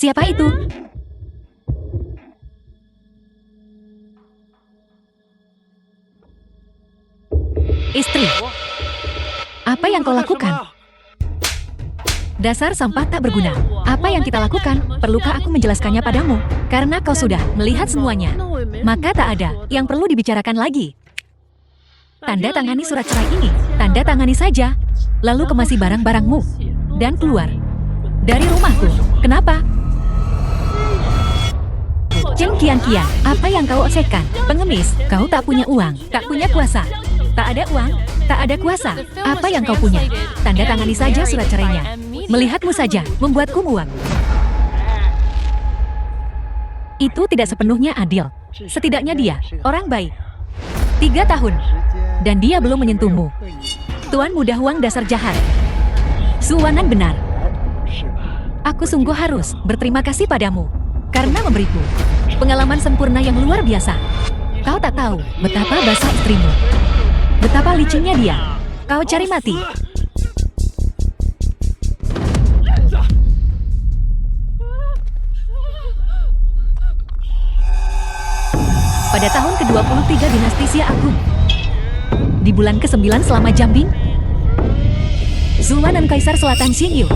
Siapa itu? Istri. Apa yang kau lakukan? Dasar sampah tak berguna. Apa yang kita lakukan? Perlukah aku menjelaskannya padamu? Karena kau sudah melihat semuanya. Maka tak ada yang perlu dibicarakan lagi. Tanda tangani surat cerai ini. Tanda tangani saja. Lalu kemasi barang-barangmu. Dan keluar dari rumahku. Kenapa? Chen Qianqian, apa yang kau osekkan? Pengemis, kau tak punya uang, tak punya kuasa. Tak ada uang, tak ada kuasa. Apa yang kau punya? Tanda tangani saja surat cerainya. Melihatmu saja, membuatku muak. Itu tidak sepenuhnya adil. Setidaknya dia, orang baik. 3 tahun. Dan dia belum menyentuhmu. Tuan Muda Huang dasar jahat. Suwanan benar. Aku sungguh harus berterima kasih padamu. Karena memberiku pengalaman sempurna yang luar biasa. Kau tak tahu betapa basah istrimu. Betapa licinnya dia. Kau cari mati. Pada tahun ke-23 dinasti Xia Agung, di bulan ke-9 selama Jambing, Zuwanan Kaisar Selatan Xingyu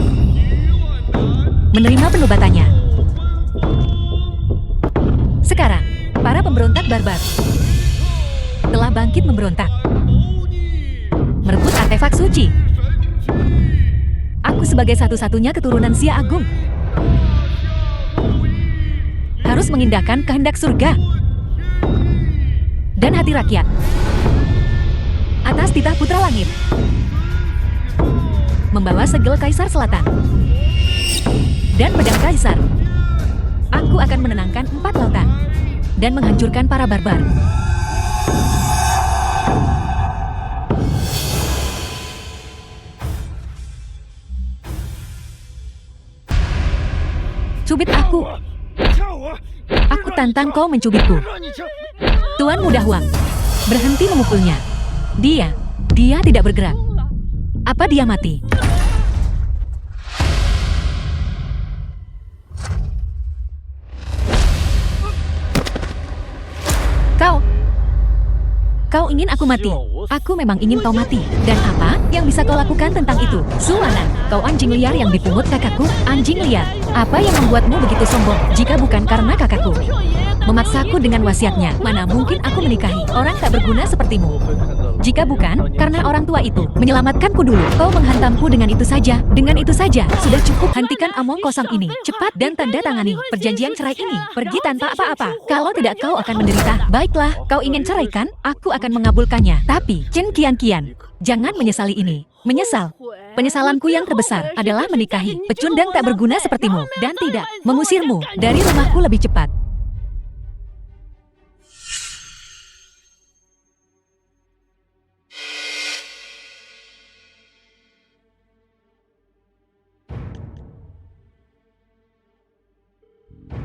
menerima penobatannya. Sekarang, para pemberontak barbar telah bangkit memberontak, merebut artefak suci. Aku sebagai satu-satunya keturunan Xia Agung harus mengindahkan kehendak surga dan hati rakyat atas titah putra langit, membawa segel Kaisar Selatan dan pedang Kaisar. Aku akan menenangkan 4 lautan dan menghancurkan para barbar. Cubit aku. Aku tantang kau mencubitku. Tuan Muda Huang, berhenti memukulnya. Dia tidak bergerak. Apa dia mati? Kau ingin aku mati? Aku memang ingin kau mati. Dan apa yang bisa kau lakukan tentang itu? Suwanan, kau anjing liar yang dipungut kakakku. Anjing liar, apa yang membuatmu begitu sombong? Jika bukan karena kakakku memaksaku dengan wasiatnya, mana mungkin aku menikahi orang tak berguna sepertimu? Jika bukan karena orang tua itu menyelamatkanku dulu, kau menghantamku dengan itu saja. Dengan itu saja, sudah cukup. Hentikan omong kosong ini. Cepat dan tanda tangani perjanjian cerai ini. Pergi tanpa apa-apa. Kalau tidak, kau akan menderita. Baiklah, kau ingin cerai kan? Aku akan mengabulkannya. Tapi, Chen Qianqian, jangan menyesali ini. Menyesal. Penyesalanku yang terbesar adalah menikahi pecundang tak berguna sepertimu. Dan tidak mengusirmu dari rumahku lebih cepat.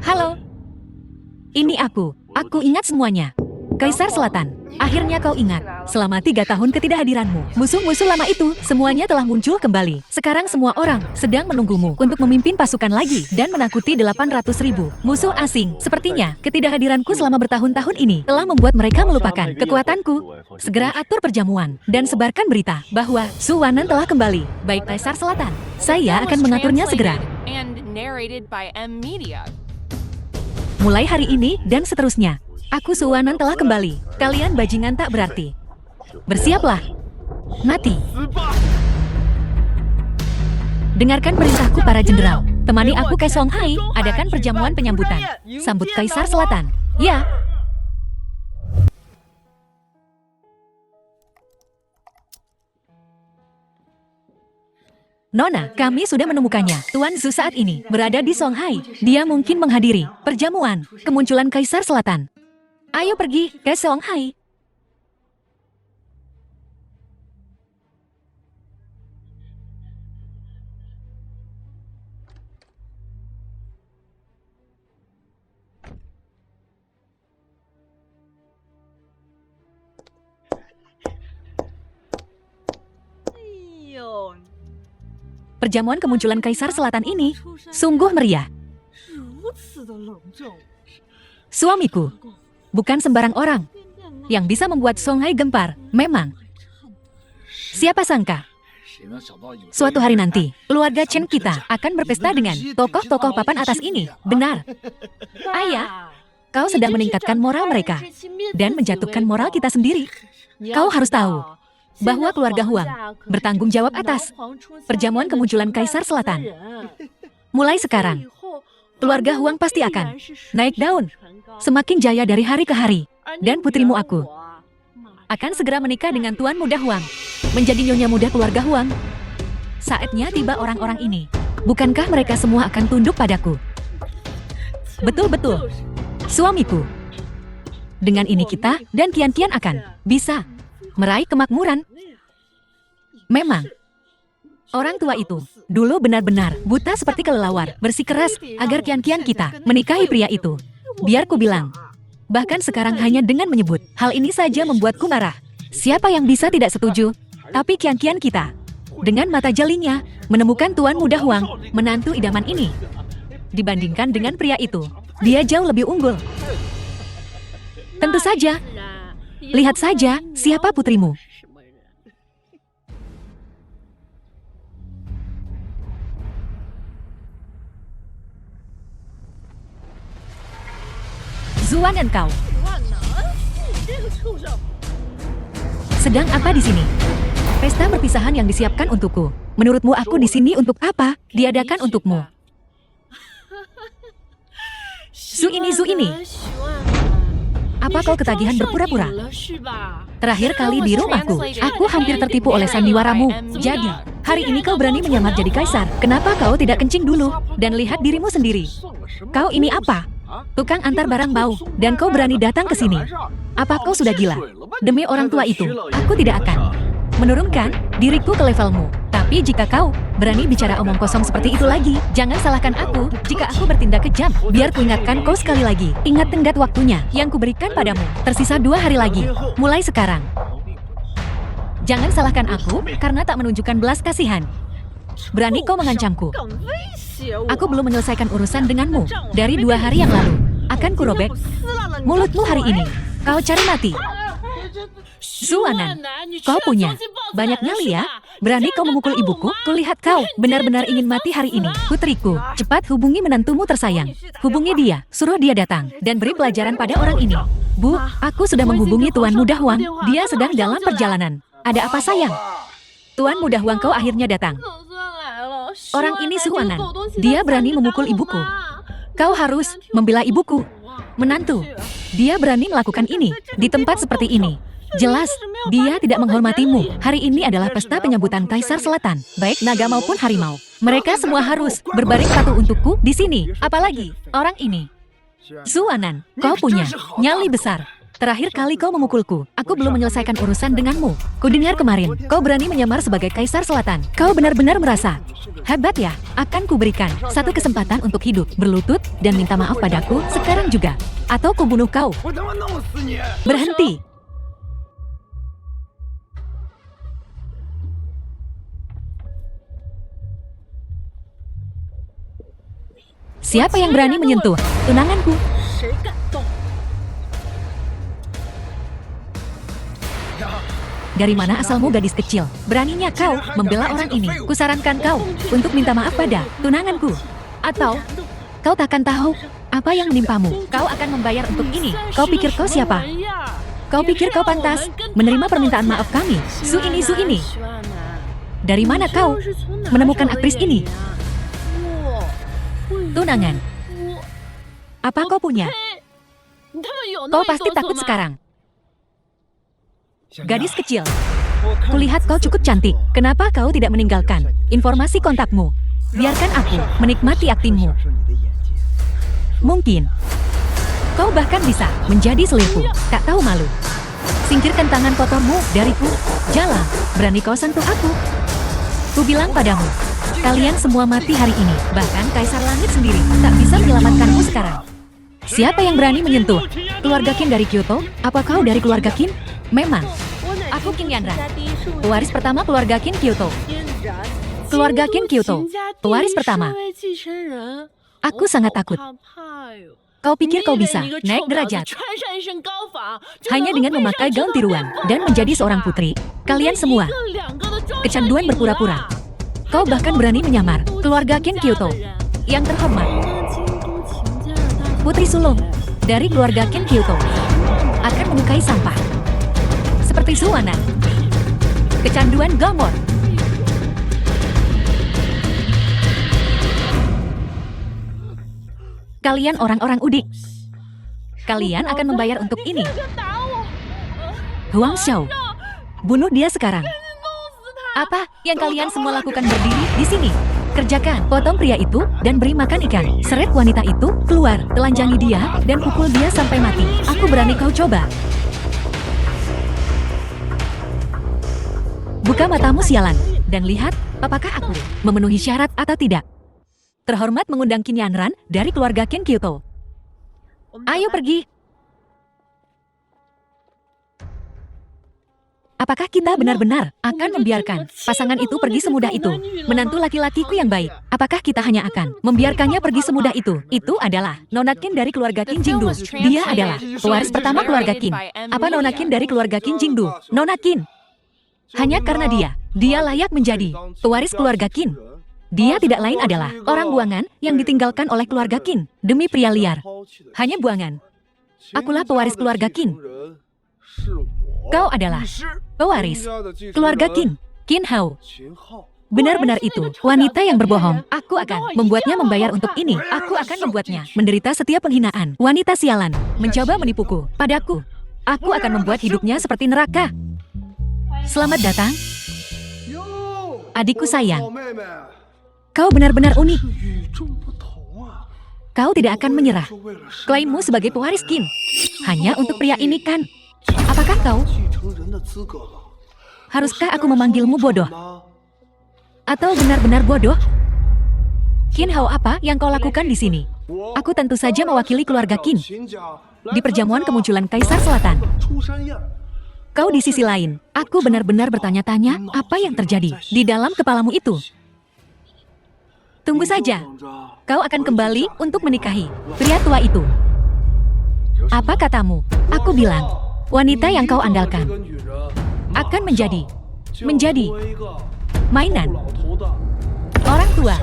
Halo. Ini aku. Aku ingat semuanya. Kaisar Selatan. Akhirnya kau ingat. Selama 3 tahun ketidakhadiranmu, musuh-musuh lama itu semuanya telah muncul kembali. Sekarang semua orang sedang menunggumu untuk memimpin pasukan lagi dan menakuti 800.000 musuh asing. Sepertinya ketidakhadiranku selama bertahun-tahun ini telah membuat mereka melupakan kekuatanku. Segera atur perjamuan dan sebarkan berita bahwa Suwanan telah kembali. Baik Kaisar Selatan, saya akan mengaturnya segera. Mulai hari ini dan seterusnya, aku Suwanan telah kembali. Kalian bajingan tak berarti. Bersiaplah. Mati. Dengarkan perintahku para jenderal. Temani aku ke Songhai, adakan perjamuan penyambutan. Sambut Kaisar Selatan. Ya. Nona, kami sudah menemukannya. Tuan Zhu saat ini berada di Songhai. Dia mungkin menghadiri perjamuan kemunculan Kaisar Selatan. Ayo pergi ke Songhai. Perjamuan kemunculan Kaisar Selatan ini sungguh meriah. Suamiku bukan sembarang orang yang bisa membuat Songhai gempar. Memang, siapa sangka suatu hari nanti keluarga Chen kita akan berpesta dengan tokoh-tokoh papan atas ini. Benar, Ayah, kau sedang meningkatkan moral mereka dan menjatuhkan moral kita sendiri. Kau harus tahu bahwa keluarga Huang bertanggung jawab atas perjamuan kemunculan Kaisar Selatan. Mulai sekarang, keluarga Huang pasti akan naik daun, semakin jaya dari hari ke hari. Dan putrimu aku akan segera menikah dengan Tuan Muda Huang, menjadi nyonya muda keluarga Huang. Saatnya tiba orang-orang ini. Bukankah mereka semua akan tunduk padaku? Betul-betul, suamiku. Dengan ini kita dan Tian-Tian akan bisa meraih kemakmuran. Memang, orang tua itu dulu benar-benar buta seperti kelelawar, bersikeras agar Tian-Tian kita menikahi pria itu. Biar ku bilang, bahkan sekarang hanya dengan menyebut hal ini saja membuatku marah. Siapa yang bisa tidak setuju? Tapi Tian-Tian kita dengan mata jelinya menemukan Tuan Muda Huang, menantu idaman ini. Dibandingkan dengan pria itu, dia jauh lebih unggul. Tentu saja. Lihat saja siapa putrimu. Zuan dan kau sedang apa di sini? Pesta perpisahan yang disiapkan untukku. Menurutmu aku di sini untuk apa? Diadakan untukmu. Zu ini. Apa kau ketagihan berpura-pura? Terakhir kali di rumahku, aku hampir tertipu oleh sandiwaramu. Jadi, hari ini kau berani menyamar jadi kaisar. Kenapa kau tidak kencing dulu dan lihat dirimu sendiri? Kau ini apa? Tukang antar barang bau, dan kau berani datang ke sini. Apa kau sudah gila? Demi orang tua itu, aku tidak akan menurunkan diriku ke levelmu. Tapi jika kau berani bicara omong kosong seperti itu lagi, jangan salahkan aku jika aku bertindak kejam. Biar ku ingatkan kau sekali lagi. Ingat tenggat waktunya yang kuberikan padamu. Tersisa 2 hari lagi. Mulai sekarang. Jangan salahkan aku karena tak menunjukkan belas kasihan. Berani kau mengancamku. Aku belum menyelesaikan urusan denganmu dari 2 hari yang lalu. Akan kurobek mulutmu hari ini. Kau cari mati. Zuanan, kau punya banyak nyali ya? Berani kau memukul ibuku? Kulihat kau benar-benar ingin mati hari ini. Putriku, cepat hubungi menantumu tersayang. Hubungi dia, suruh dia datang, dan beri pelajaran pada orang ini. Bu, aku sudah menghubungi Tuan Muda Huang. Dia sedang dalam perjalanan. Ada apa sayang? Tuan Muda Huang kau akhirnya datang. Orang ini Zuanan. Dia berani memukul ibuku. Kau harus membela ibuku. Menantu, dia berani melakukan ini di tempat seperti ini. Jelas, dia tidak menghormatimu. Hari ini adalah pesta penyambutan Kaisar Selatan, baik naga maupun harimau. Mereka semua harus berbaring patuh untukku di sini. Apalagi orang ini. Zuanan, kau punya nyali besar. Terakhir kali kau memukulku, aku belum menyelesaikan urusan denganmu. Kudengar kemarin, kau berani menyamar sebagai Kaisar Selatan. Kau benar-benar merasa hebat ya? Akan kuberikan satu kesempatan untuk hidup, berlutut, dan minta maaf padaku sekarang juga. Atau kubunuh kau. Berhenti. Siapa yang berani menyentuh tunanganku? Dari mana asalmu gadis kecil? Beraninya kau membela orang ini. Kusarankan kau untuk minta maaf pada tunanganku. Atau kau takkan tahu apa yang menimpamu. Kau akan membayar untuk ini. Kau pikir kau siapa? Kau pikir kau pantas menerima permintaan maaf kami? Zu ini. Dari mana kau menemukan aktris ini? Tunangan. Apa kau punya? Kau pasti takut sekarang. Gadis kecil, kulihat kau cukup cantik. Kenapa kau tidak meninggalkan informasi kontakmu? Biarkan aku menikmati aktingmu. Mungkin kau bahkan bisa menjadi selirku. Tak tahu malu. Singkirkan tangan kotormu dariku. Jala, berani kau sentuh aku? Ku bilang padamu, kalian semua mati hari ini. Bahkan Kaisar Langit sendiri tak bisa menyelamatkanmu sekarang. Siapa yang berani menyentuh keluarga Qin dari Kyoto? Apa kau dari keluarga Qin? Memang, aku Qin Yanran, pewaris pertama keluarga Qin Kyoto. Keluarga Qin Kyoto, pewaris pertama. Aku sangat takut. Kau pikir kau bisa naik derajat hanya dengan memakai gaun tiruan dan menjadi seorang putri? Kalian semua kecanduan berpura-pura. Kau bahkan berani menyamar keluarga Qin Kyoto yang terhormat. Putri sulung dari keluarga Qin Kyoto akan menyukai sampah seperti Suwana. Kecanduan gamor. Kalian orang-orang udik. Kalian akan membayar untuk ini. Huang Xiao, bunuh dia sekarang. Apa yang kalian semua lakukan berdiri di sini? Kerjakan, potong pria itu dan beri makan ikan. Seret wanita itu keluar, telanjangi dia dan pukul dia sampai mati. Aku berani kau coba. Buka matamu sialan dan lihat apakah aku memenuhi syarat atau tidak. Terhormat mengundang Qin Yanran dari keluarga Qin Kyoto. Ayo pergi. Apakah kita benar-benar akan membiarkan pasangan itu pergi semudah itu? Menantu laki-lakiku yang baik. Apakah kita hanya akan membiarkannya pergi semudah itu? Itu adalah Nona Qin dari keluarga Qin Jingdu. Dia adalah pewaris pertama keluarga Qin. Apa Nona Qin dari keluarga Qin Jingdu? Nona Qin. Hanya karena dia layak menjadi pewaris keluarga Qin. Dia tidak lain adalah orang buangan yang ditinggalkan oleh keluarga Qin demi pria liar. Hanya buangan. Akulah pewaris keluarga Qin. Kau adalah pewaris keluarga Qin, Qin Hao. Benar-benar itu, wanita yang berbohong. Aku akan membuatnya membayar untuk ini. Aku akan membuatnya menderita setiap penghinaan. Wanita sialan, mencoba menipuku padaku. Aku akan membuat hidupnya seperti neraka. Selamat datang, adikku sayang. Kau benar-benar unik. Kau tidak akan menyerah. Klaimmu sebagai pewaris Qin hanya untuk pria ini kan? Apakah kau? Haruskah aku memanggilmu bodoh? Atau benar-benar bodoh? Qin Hao, apa yang kau lakukan di sini? Aku tentu saja mewakili keluarga Qin di perjamuan kemunculan Kaisar Selatan. Kau di sisi lain. Aku benar-benar bertanya-tanya apa yang terjadi di dalam kepalamu itu. Tunggu saja. Kau akan kembali untuk menikahi pria tua itu. Apa katamu? Aku bilang, wanita yang kau andalkan akan menjadi mainan orang tua.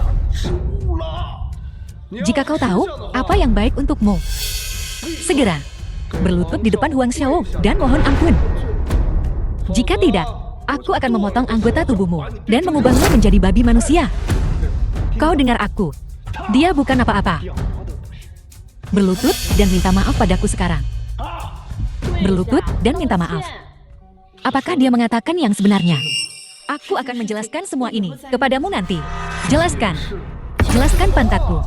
Jika kau tahu apa yang baik untukmu, segera berlutut di depan Huang Xiao dan mohon ampun. Jika tidak, aku akan memotong anggota tubuhmu dan mengubahmu menjadi babi manusia. Kau dengar aku. Dia bukan apa-apa. Berlutut dan minta maaf padaku sekarang. Berlutut dan minta maaf. Apakah dia mengatakan yang sebenarnya? Aku akan menjelaskan semua ini kepadamu nanti. Jelaskan. Jelaskan pantatku.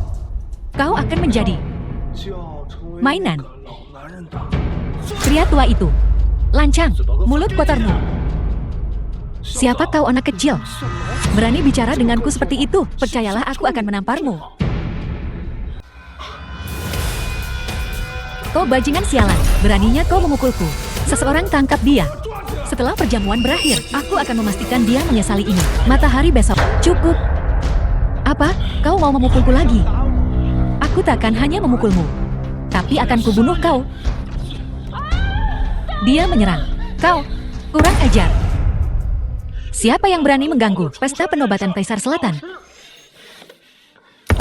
Kau akan menjadi mainan pria tua itu. Lancang, mulut kotormu. Siapa kau, anak kecil? Berani bicara denganku seperti itu? Percayalah, aku akan menamparmu. Kau bajingan sialan, beraninya kau memukulku. Seseorang tangkap dia. Setelah perjamuan berakhir, aku akan memastikan dia menyesali ini. Matahari besok. Cukup. Apa? Kau mau memukulku lagi? Aku takkan hanya memukulmu, tapi akan kubunuh kau. Dia menyerang. Kau kurang ajar. Siapa yang berani mengganggu pesta penobatan Kaisar Selatan?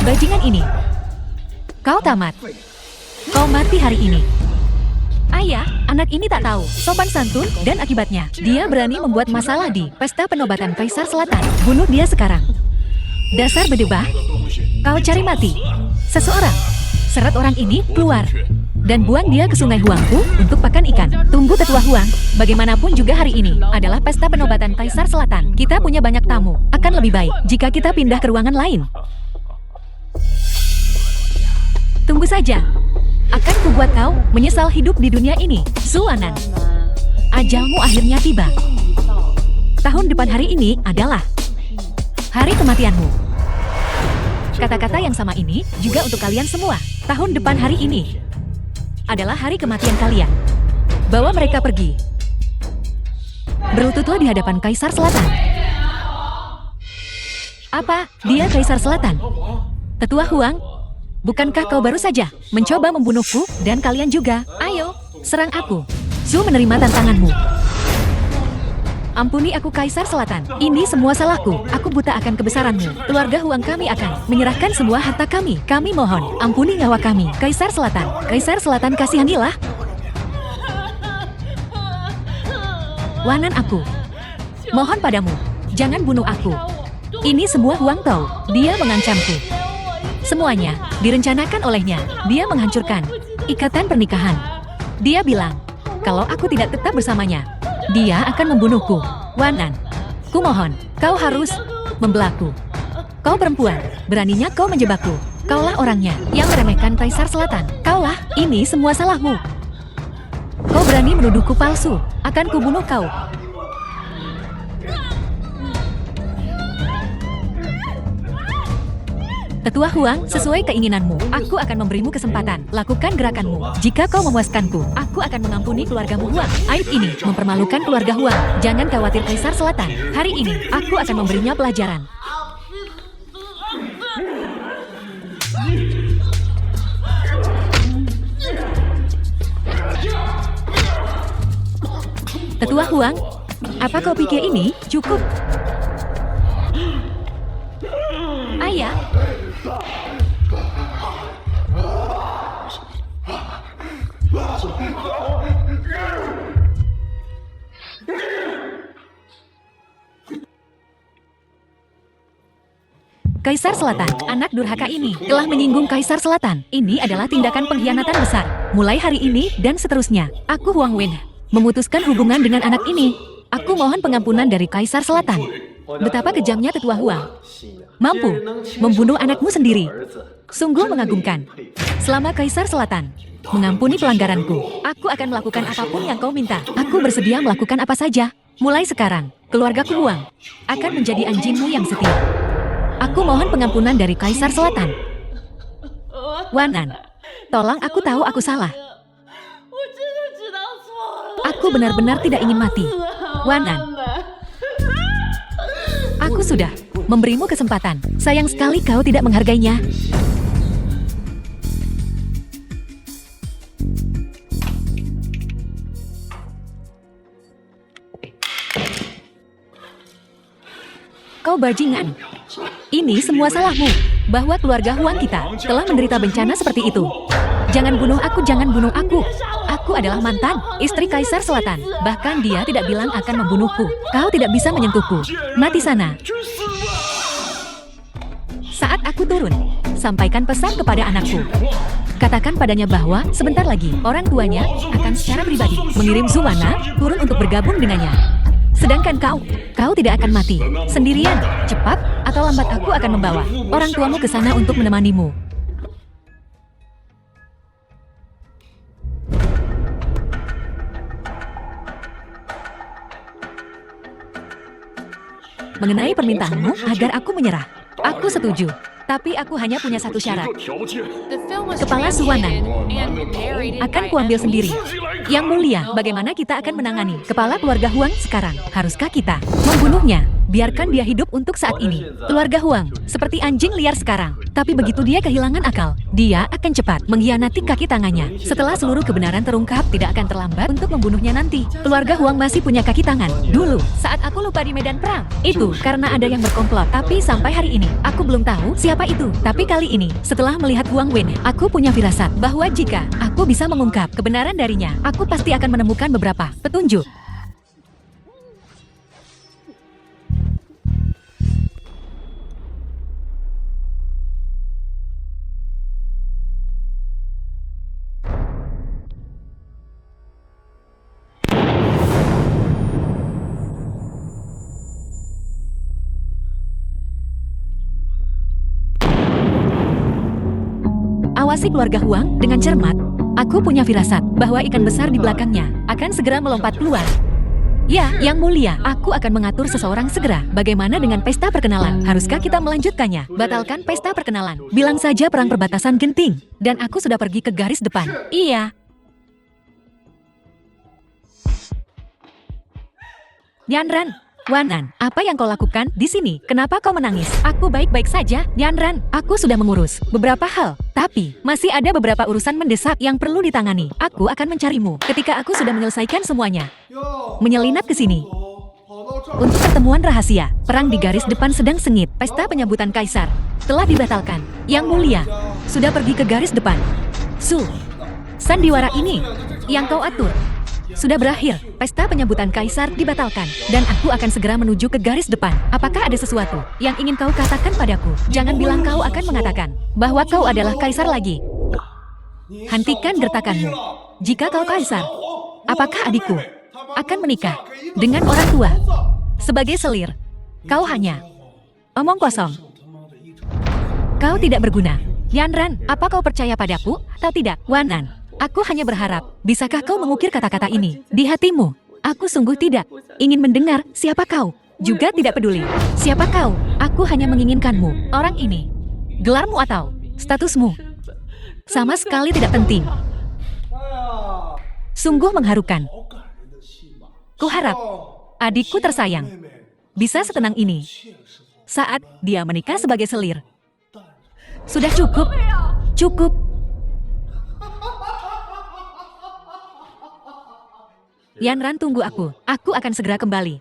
Bajingan ini. Kau tamat. Kau mati hari ini. Ayah, anak ini tak tahu sopan santun dan akibatnya dia berani membuat masalah di pesta penobatan Kaisar Selatan. Bunuh dia sekarang. Dasar bedebah. Kau cari mati. Seseorang. Seret orang ini keluar dan buang dia ke sungai Huangpu untuk pakan ikan. Tunggu Tetua Huang, bagaimanapun juga hari ini adalah pesta penobatan Kaisar Selatan. Kita punya banyak tamu. Akan lebih baik jika kita pindah ke ruangan lain. Tunggu saja. Akan kubuat kau menyesal hidup di dunia ini, Suanan. Ajalmu akhirnya tiba. Tahun depan hari ini adalah hari kematianmu. Kata-kata yang sama ini juga untuk kalian semua. Tahun depan hari ini adalah hari kematian kalian. Bawa mereka pergi. Berlututlah di hadapan Kaisar Selatan. Apa? Dia Kaisar Selatan? Tetua Huang? Bukankah kau baru saja mencoba membunuhku dan kalian juga? Ayo, serang aku. Su menerima tantanganmu. Ampuni aku Kaisar Selatan. Ini semua salahku. Aku buta akan kebesaranmu. Keluarga Huang kami akan menyerahkan semua harta kami. Kami mohon, ampuni nyawa kami. Kaisar Selatan. Kaisar Selatan kasihanilah. Wanan aku. Mohon padamu, jangan bunuh aku. Ini semua Huang tahu. Dia mengancamku. Semuanya direncanakan olehnya. Dia menghancurkan ikatan pernikahan. Dia bilang, kalau aku tidak tetap bersamanya, dia akan membunuhku. Wanan, kumohon, kau harus membelaku. Kau perempuan, beraninya kau menjebakku. Kaulah orangnya yang meremehkan Kaisar Selatan. Kaulah, ini semua salahmu. Kau berani menuduhku palsu, akan kubunuh kau. Tetua Huang, sesuai keinginanmu, aku akan memberimu kesempatan. Lakukan gerakanmu. Jika kau memuaskanku, aku akan mengampuni keluargamu Huang. Aib ini mempermalukan keluarga Huang. Jangan khawatir Kaisar Selatan. Hari ini, aku akan memberinya pelajaran. Tetua Huang, apa kau pikir ini cukup? Ayah. Kaisar Selatan, anak durhaka ini telah menyinggung Kaisar Selatan. Ini adalah tindakan pengkhianatan besar. Mulai hari ini dan seterusnya, aku Huang Wen memutuskan hubungan dengan anak ini. Aku mohon pengampunan dari Kaisar Selatan. Betapa kejamnya Tetua Huang. Mampu membunuh anakmu sendiri. Sungguh mengagumkan. Selama Kaisar Selatan mengampuni pelanggaranku, aku akan melakukan apapun yang kau minta. Aku bersedia melakukan apa saja. Mulai sekarang, keluargaku Huang akan menjadi anjingmu yang setia. Aku mohon pengampunan dari Kaisar Selatan. Wanan, tolong, aku tahu aku salah. Aku benar-benar tidak ingin mati. Wanan, aku sudah memberimu kesempatan. Sayang sekali kau tidak menghargainya. Kau bajingan. Ini semua salahmu. Bahwa keluarga Huang kita telah menderita bencana seperti itu. Jangan bunuh aku, jangan bunuh aku. Aku adalah mantan istri Kaisar Selatan. Bahkan dia tidak bilang akan membunuhku. Kau tidak bisa menyentuhku. Mati sana. Saat aku turun, sampaikan pesan kepada anakku. Katakan padanya bahwa sebentar lagi orang tuanya akan secara pribadi mengirim Zuwana turun untuk bergabung dengannya. Sedangkan kau tidak akan mati sendirian. Cepat atau lambat aku akan membawa orang tuamu ke sana untuk menemanimu. Mengenai permintaanmu agar aku menyerah, aku setuju. Tapi aku hanya punya satu syarat. Kepala Zuwana akan kuambil sendiri. Yang mulia, bagaimana kita akan menangani kepala keluarga Huang sekarang? Haruskah kita membunuhnya? Biarkan dia hidup untuk saat ini. Keluarga Huang seperti anjing liar sekarang. Tapi begitu dia kehilangan akal, dia akan cepat mengkhianati kaki tangannya. Setelah seluruh kebenaran terungkap, tidak akan terlambat untuk membunuhnya nanti. Keluarga Huang masih punya kaki tangan. Dulu, saat aku lupa di medan perang, itu karena ada yang berkomplot. Tapi sampai hari ini, aku belum tahu siapa itu. Tapi kali ini, setelah melihat Huang Wen, aku punya firasat bahwa jika aku bisa mengungkap kebenaran darinya, aku pasti akan menemukan beberapa petunjuk. Awasi keluarga Huang dengan cermat. Aku punya firasat bahwa ikan besar di belakangnya akan segera melompat keluar. Ya, Yang Mulia, aku akan mengatur seseorang segera. Bagaimana dengan pesta perkenalan? Haruskah kita melanjutkannya? Batalkan pesta perkenalan. Bilang saja perang perbatasan genting. Dan aku sudah pergi ke garis depan. Iya. Yanran, Wanan, apa yang kau lakukan di sini? Kenapa kau menangis? Aku baik-baik saja, Yanran. Aku sudah mengurus beberapa hal, tapi masih ada beberapa urusan mendesak yang perlu ditangani. Aku akan mencarimu ketika aku sudah menyelesaikan semuanya. Menyelinap ke sini. Untuk pertemuan rahasia, perang di garis depan sedang sengit. Pesta penyambutan kaisar telah dibatalkan. Yang mulia sudah pergi ke garis depan. Sandiwara ini yang kau atur sudah berakhir. Pesta penyambutan kaisar dibatalkan, dan aku akan segera menuju ke garis depan. Apakah ada sesuatu yang ingin kau katakan padaku? Jangan bilang kau akan mengatakan bahwa kau adalah kaisar lagi. Hentikan gertakanmu. Jika kau kaisar, apakah adikku akan menikah dengan orang tua? Sebagai selir, kau hanya omong kosong. Kau tidak berguna. Yanran, apa kau percaya padaku atau tidak? Wanan, aku hanya berharap, bisakah kau mengukir kata-kata ini di hatimu? Aku sungguh tidak ingin mendengar siapa kau. Juga tidak peduli siapa kau. Aku hanya menginginkanmu. Orang ini, gelarmu atau statusmu, sama sekali tidak penting. Sungguh mengharukan. Kuharap adikku tersayang bisa setenang ini saat dia menikah sebagai selir. Sudah cukup. Cukup. Yanran, tunggu aku. Aku akan segera kembali.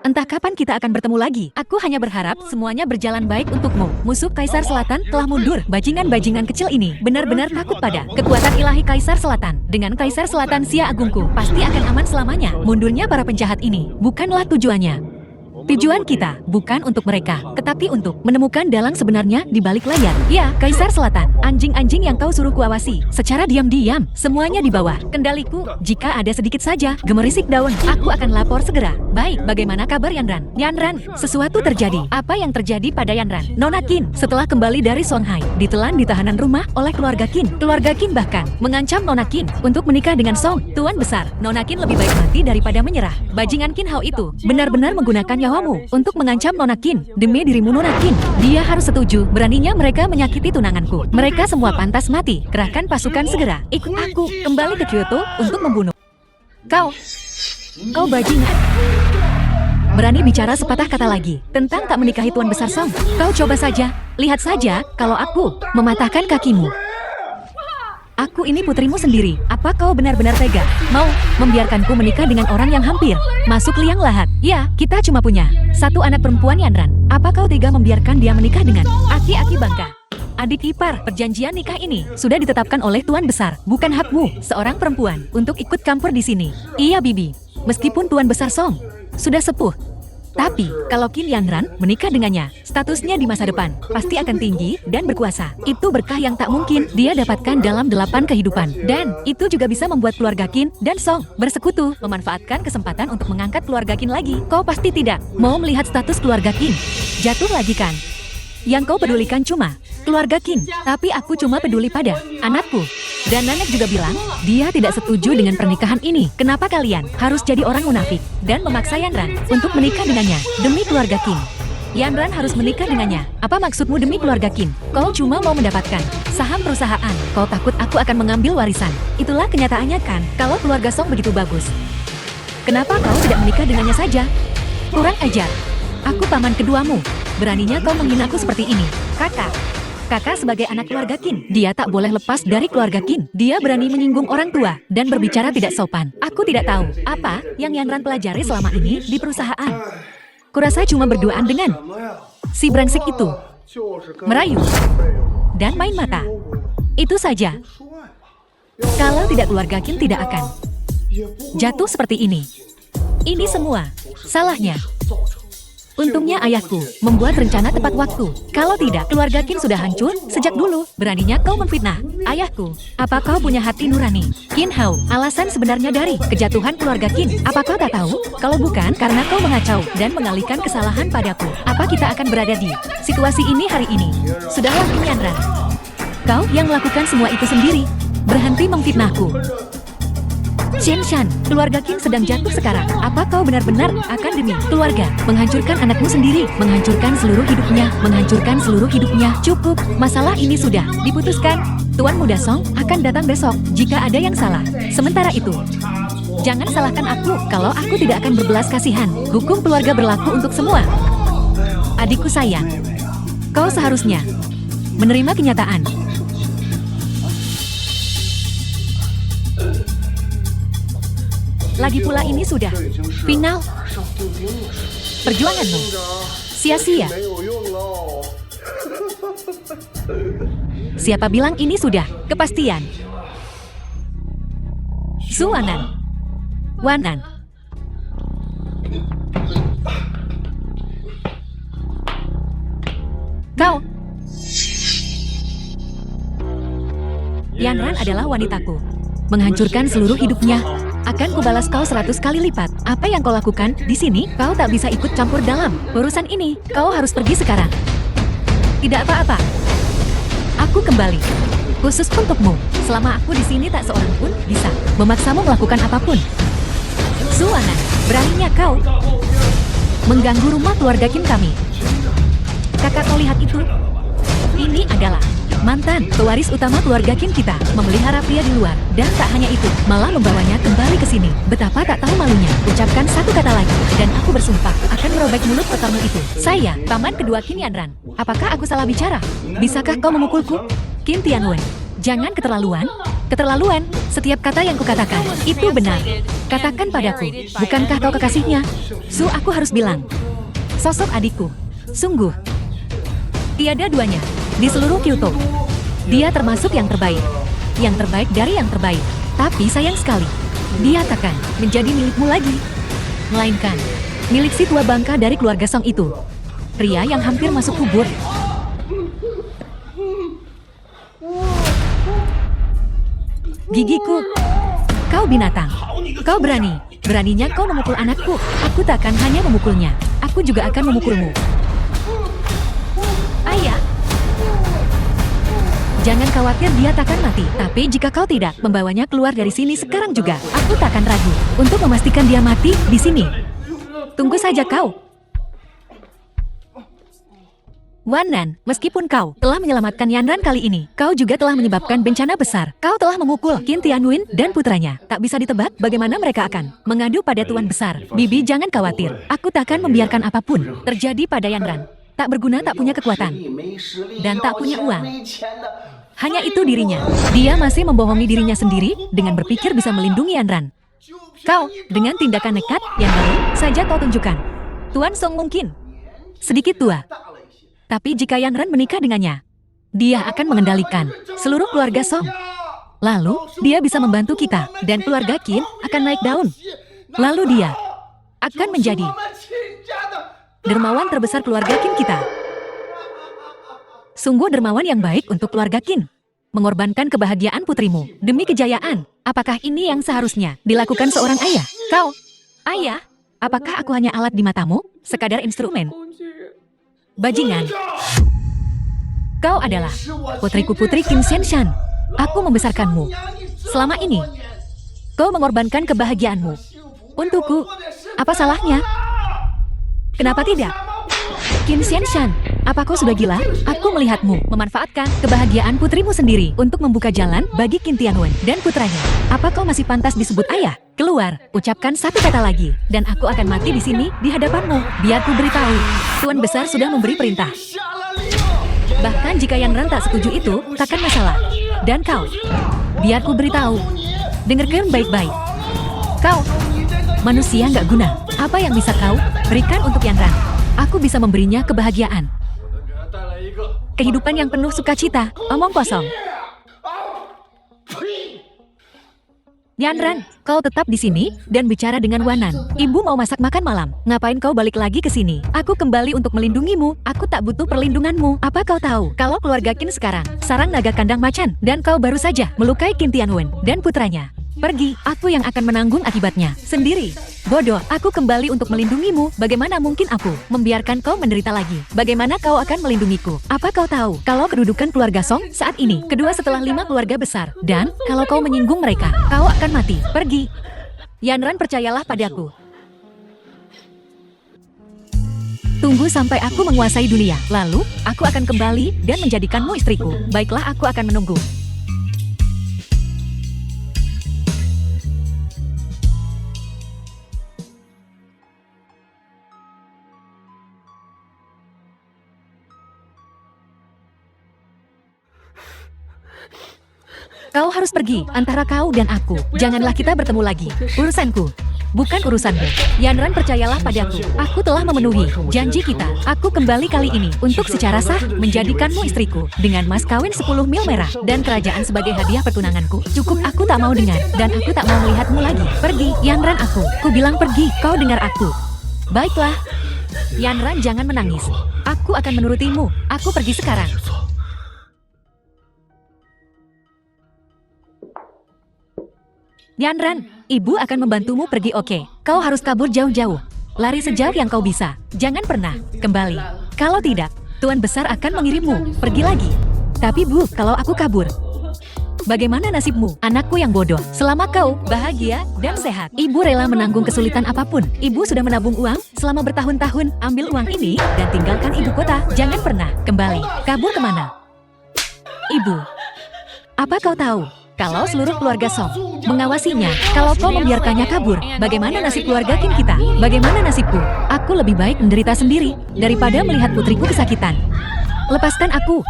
Entah kapan kita akan bertemu lagi. Aku hanya berharap semuanya berjalan baik untukmu. Musuh Kaisar Selatan telah mundur. Bajingan-bajingan kecil ini benar-benar takut pada kekuatan ilahi Kaisar Selatan. Dengan Kaisar Selatan Sia Agungku, pasti akan aman selamanya. Mundurnya para penjahat ini bukanlah tujuannya. Tujuan kita bukan untuk mereka, tetapi untuk menemukan dalang sebenarnya di balik layar. Ya, Kaisar Selatan, anjing-anjing yang kau suruh kuawasi secara diam-diam, semuanya di bawah kendaliku. Jika ada sedikit saja gemerisik daun, aku akan lapor segera. Baik, bagaimana kabar Yanran? Yanran, sesuatu terjadi. Apa yang terjadi pada Yanran? Nona Qin, setelah kembali dari Songhai, ditelan di tahanan rumah oleh keluarga Qin. Keluarga Qin bahkan mengancam Nona Qin untuk menikah dengan Song, Tuan Besar. Nona Qin lebih baik mati daripada menyerah. Bajingan Qin Hao itu benar-benar menggunakan nyawamu untuk mengancam Nona Qin. Demi dirimu Nona Qin, dia harus setuju. Beraninya mereka menyakiti tunanganku. Mereka semua pantas mati. Kerahkan pasukan segera. Ikut aku kembali ke Kyoto untuk membunuh. Kau bajingan. Berani bicara sepatah kata lagi tentang tak menikahi Tuan Besar Song. Kau coba saja, lihat saja kalau aku mematahkan kakimu. Aku ini putrimu sendiri. Apa kau benar-benar tega mau membiarkanku menikah dengan orang yang hampir masuk liang lahat? Ya, kita cuma punya satu anak perempuan, Yanran. Apa kau tega membiarkan dia menikah dengan aki-aki bangka? Adik ipar, perjanjian nikah ini sudah ditetapkan oleh Tuan Besar. Bukan hakmu, seorang perempuan, untuk ikut campur di sini. Iya, Bibi. Meskipun Tuan Besar Song sudah sepuh, tapi kalau Qin Yanran menikah dengannya, statusnya di masa depan pasti akan tinggi dan berkuasa. Itu berkah yang tak mungkin dia dapatkan dalam 8 kehidupan. Dan itu juga bisa membuat keluarga Qin dan Song bersekutu, memanfaatkan kesempatan untuk mengangkat keluarga Qin lagi. Kau pasti tidak mau melihat status keluarga Qin jatuh lagi kan? Yang kau pedulikan cuma keluarga Qin, tapi aku cuma peduli pada anakku. Dan Nanek juga bilang, dia tidak setuju dengan pernikahan ini. Kenapa kalian harus jadi orang munafik dan memaksa Yanran untuk menikah dengannya demi keluarga Qin? Yanran harus menikah dengannya. Apa maksudmu demi keluarga Qin? Kau cuma mau mendapatkan saham perusahaan. Kau takut aku akan mengambil warisan. Itulah kenyataannya kan, kalau keluarga Song begitu bagus. Kenapa kau tidak menikah dengannya saja? Kurang ajar. Aku paman keduamu. Beraninya kau menghina aku seperti ini. Kakak sebagai anak keluarga Qin, dia tak boleh lepas dari keluarga Qin. Dia berani menyinggung orang tua dan berbicara tidak sopan. Aku tidak tahu apa yang Yanran pelajari selama ini di perusahaan. Kurasa cuma berduaan dengan si brengsek itu. Merayu dan main mata. Itu saja. Kalau tidak, keluarga Qin tidak akan jatuh seperti ini. Ini semua salahnya. Untungnya ayahku membuat rencana tepat waktu. Kalau tidak, keluarga Qin sudah hancur sejak dulu. Beraninya kau memfitnah ayahku. Apa kau punya hati nurani? Qin Hao, alasan sebenarnya dari kejatuhan keluarga Qin. Apa kau tak tahu? Kalau bukan karena kau mengacau dan mengalihkan kesalahan padaku, apa kita akan berada di situasi ini hari ini? Sudahlah, Qin Yanran. Kau yang melakukan semua itu sendiri. Berhenti memfitnahku. Chen Shan, keluarga Qin sedang jatuh sekarang. Apa kau benar-benar akan demi keluarga menghancurkan anakmu sendiri, menghancurkan seluruh hidupnya, menghancurkan seluruh hidupnya? Cukup, masalah ini sudah diputuskan. Tuan Muda Song akan datang besok jika ada yang salah. Sementara itu, Jangan salahkan aku kalau aku tidak akan berbelas kasihan. Hukum keluarga berlaku untuk semua. Adikku sayang, kau seharusnya menerima kenyataan. Lagi pula ini sudah final. Perjuanganmu sia-sia. Siapa bilang ini sudah kepastian? Suwanan, Wanan. Kau. Yanran adalah wanitaku. Menghancurkan seluruh hidupnya. Akan kubalas kau 100 kali lipat. Apa yang kau lakukan di sini? Kau tak bisa ikut campur dalam urusan ini. Kau harus pergi sekarang. Tidak apa-apa. Aku kembali. Khusus untukmu. Selama aku di sini tak seorang pun bisa memaksamu melakukan apapun. Suwanan, beraninya kau mengganggu rumah keluarga Kim kami. Kakak, kau lihat itu? Ini adalah mantan pewaris utama keluarga Kim kita, memelihara pria di luar. Dan tak hanya itu, malah membawanya kembali ke sini. Betapa tak tahu malunya. Ucapkan satu kata lagi, dan aku bersumpah akan merobek mulut kotormu itu. Saya, paman kedua Kim Yanran. Apakah aku salah bicara? Bisakah kau memukulku? Kim Tianwen, jangan keterlaluan. Keterlaluan, setiap kata yang kukatakan, itu benar. Katakan padaku, bukankah kau kekasihnya? Aku harus bilang. Sosok adikku, sungguh tiada duanya di seluruh Kyoto. Dia termasuk yang terbaik dari yang terbaik. Tapi sayang sekali, dia takkan menjadi milikmu lagi, melainkan milik si tua bangka dari keluarga Song itu. Pria yang hampir masuk kubur. Gigiku, kau binatang. Kau beraninya kau memukul anakku. Aku takkan hanya memukulnya, aku juga akan memukulmu. Ayah, jangan khawatir, dia takkan mati. Tapi jika kau tidak membawanya keluar dari sini sekarang juga, aku takkan ragu untuk memastikan dia mati di sini. Tunggu saja kau. Wanan, meskipun kau telah menyelamatkan Yanran kali ini, kau juga telah menyebabkan bencana besar. Kau telah memukul Kim Tianwen dan putranya. Tak bisa ditebak bagaimana mereka akan mengadu pada Tuan Besar. Bibi, jangan khawatir. Aku takkan membiarkan apapun terjadi pada Yanran. Tak berguna, tak punya kekuatan, dan tak punya uang. Hanya itu dirinya. Dia masih membohongi dirinya sendiri dengan berpikir bisa melindungi Yanran. Kau, dengan tindakan nekat yang baru saja kau tunjukkan. Tuan Song mungkin sedikit tua. Tapi jika Yanran menikah dengannya, dia akan mengendalikan seluruh keluarga Song. Lalu, dia bisa membantu kita, dan keluarga Kim akan naik daun. Lalu dia akan menjadi dermawan terbesar keluarga Kim kita. Sungguh dermawan yang baik untuk keluarga Kim. Mengorbankan kebahagiaan putrimu demi kejayaan. Apakah ini yang seharusnya dilakukan seorang ayah? Kau, ayah, apakah aku hanya alat di matamu? Sekadar instrumen? Bajingan. Kau adalah putriku, putri Kim Xianshan. Aku membesarkanmu. Selama ini, kau mengorbankan kebahagiaanmu untukku. Apa salahnya? Kenapa tidak? Kim Xianshan, apa kau sudah gila? Aku melihatmu memanfaatkan kebahagiaan putrimu sendiri untuk membuka jalan bagi Kim Tianwen dan putranya. Apa kau masih pantas disebut ayah? Keluar, ucapkan satu kata lagi, dan aku akan mati di sini di hadapanmu. Biar ku beritahu, Tuan Besar sudah memberi perintah. Bahkan jika Yanran tak setuju itu, takkan masalah. Dan kau, biar ku beritahu, dengarkan baik-baik. Kau, manusia nggak guna. Apa yang bisa kau berikan untuk Yanran? Aku bisa memberinya kebahagiaan, kehidupan yang penuh sukacita. Omong kosong. Yanran, kau tetap di sini dan bicara dengan Wanan. Ibu mau masak makan malam. Ngapain kau balik lagi ke sini? Aku kembali untuk melindungimu. Aku tak butuh perlindunganmu. Apa kau tahu kalau keluarga Kim sekarang sarang naga kandang macan, dan kau baru saja melukai Kim Tianwen dan putranya? Pergi, aku yang akan menanggung akibatnya sendiri. Bodoh, aku kembali untuk melindungimu. Bagaimana mungkin aku membiarkan kau menderita lagi? Bagaimana kau akan melindungiku? Apa kau tahu kalau kedudukan keluarga Song saat ini kedua setelah 5 keluarga besar? Dan kalau kau menyinggung mereka, kau akan mati. Pergi. Yanran, percayalah padaku. Tunggu sampai aku menguasai dunia. Lalu, aku akan kembali dan menjadikanmu istriku. Baiklah, aku akan menunggu. Kau harus pergi, antara kau dan aku. Janganlah kita bertemu lagi. Urusanku, bukan urusanmu. Yanran, percayalah padaku. Aku telah memenuhi janji kita. Aku kembali kali ini untuk secara sah menjadikanmu istriku dengan mas kawin 10 mil merah dan kerajaan sebagai hadiah pertunanganku. Cukup, aku tak mau dengar dan aku tak mau melihatmu lagi. Pergi, Yanran, aku. Ku bilang pergi, kau dengar aku. Baiklah. Yanran, jangan menangis. Aku akan menurutimu. Aku pergi sekarang. Yanran, ibu akan membantumu pergi, oke? Kau harus kabur jauh-jauh. Lari sejauh yang kau bisa. Jangan pernah kembali. Kalau tidak, Tuan Besar akan mengirimmu pergi lagi. Tapi Bu, kalau aku kabur, bagaimana nasibmu, anakku yang bodoh? Selama kau bahagia dan sehat, ibu rela menanggung kesulitan apapun. Ibu sudah menabung uang selama bertahun-tahun. Ambil uang ini dan tinggalkan ibu kota. Jangan pernah kembali. Kabur kemana? Ibu, apa kau tahu? Kalau seluruh keluarga Song mengawasinya, kalau kau membiarkannya kabur, bagaimana nasib keluarga Qin kita? Bagaimana nasibku? Aku lebih baik menderita sendiri daripada melihat putriku kesakitan. Lepaskan aku.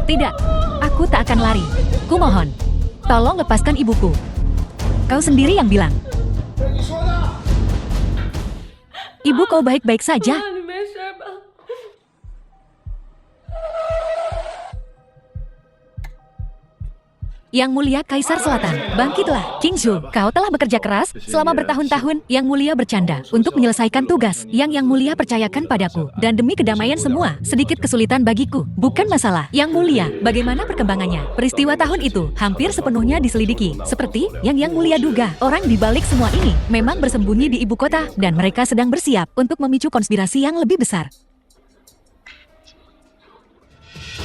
Tidak, aku tak akan lari. Kumohon, tolong lepaskan ibuku. Kau sendiri yang bilang. Ibu, kau baik-baik saja. Yang Mulia Kaisar Selatan, bangkitlah. King Zhu, kau telah bekerja keras selama bertahun-tahun. Yang Mulia bercanda untuk menyelesaikan tugas yang Mulia percayakan padaku. Dan demi kedamaian semua, sedikit kesulitan bagiku, bukan masalah. Yang Mulia, bagaimana perkembangannya? Peristiwa tahun itu hampir sepenuhnya diselidiki. Seperti yang Mulia duga, orang di balik semua ini memang bersembunyi di ibu kota dan mereka sedang bersiap untuk memicu konspirasi yang lebih besar.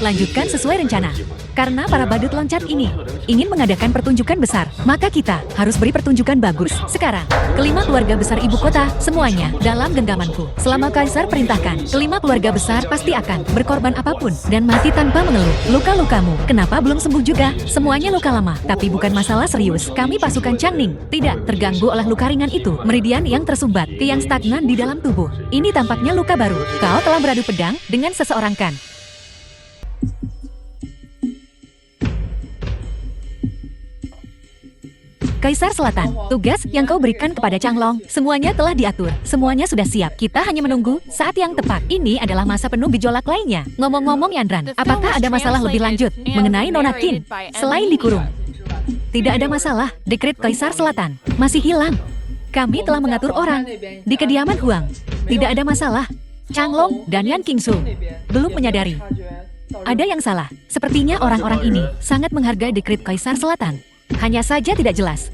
Lanjutkan sesuai rencana. Karena para badut loncat ini ingin mengadakan pertunjukan besar, maka kita harus beri pertunjukan bagus. Sekarang, kelima keluarga besar ibu kota, semuanya dalam genggamanku. Selama Kaisar perintahkan, kelima keluarga besar pasti akan berkorban apapun dan mati tanpa mengeluh. Luka-lukamu, kenapa belum sembuh juga? Semuanya luka lama, tapi bukan masalah serius. Kami pasukan Changning tidak terganggu oleh luka ringan itu. Meridian yang tersumbat, ke yang stagnan di dalam tubuh. Ini tampaknya luka baru. Kau telah beradu pedang dengan seseorang, kan? Kaisar Selatan, tugas yang kau berikan kepada Changlong, semuanya telah diatur, semuanya sudah siap. Kita hanya menunggu saat yang tepat. Ini adalah masa penuh gejolak lainnya. Ngomong-ngomong Yanran, apakah ada masalah lebih lanjut mengenai Nona Qin selain dikurung? Tidak ada masalah, dekret Kaisar Selatan masih hilang. Kami telah mengatur orang di kediaman Huang. Tidak ada masalah. Changlong dan Yan Qingsu belum menyadari ada yang salah. Sepertinya orang-orang ini sangat menghargai dekret Kaisar Selatan. Hanya saja tidak jelas.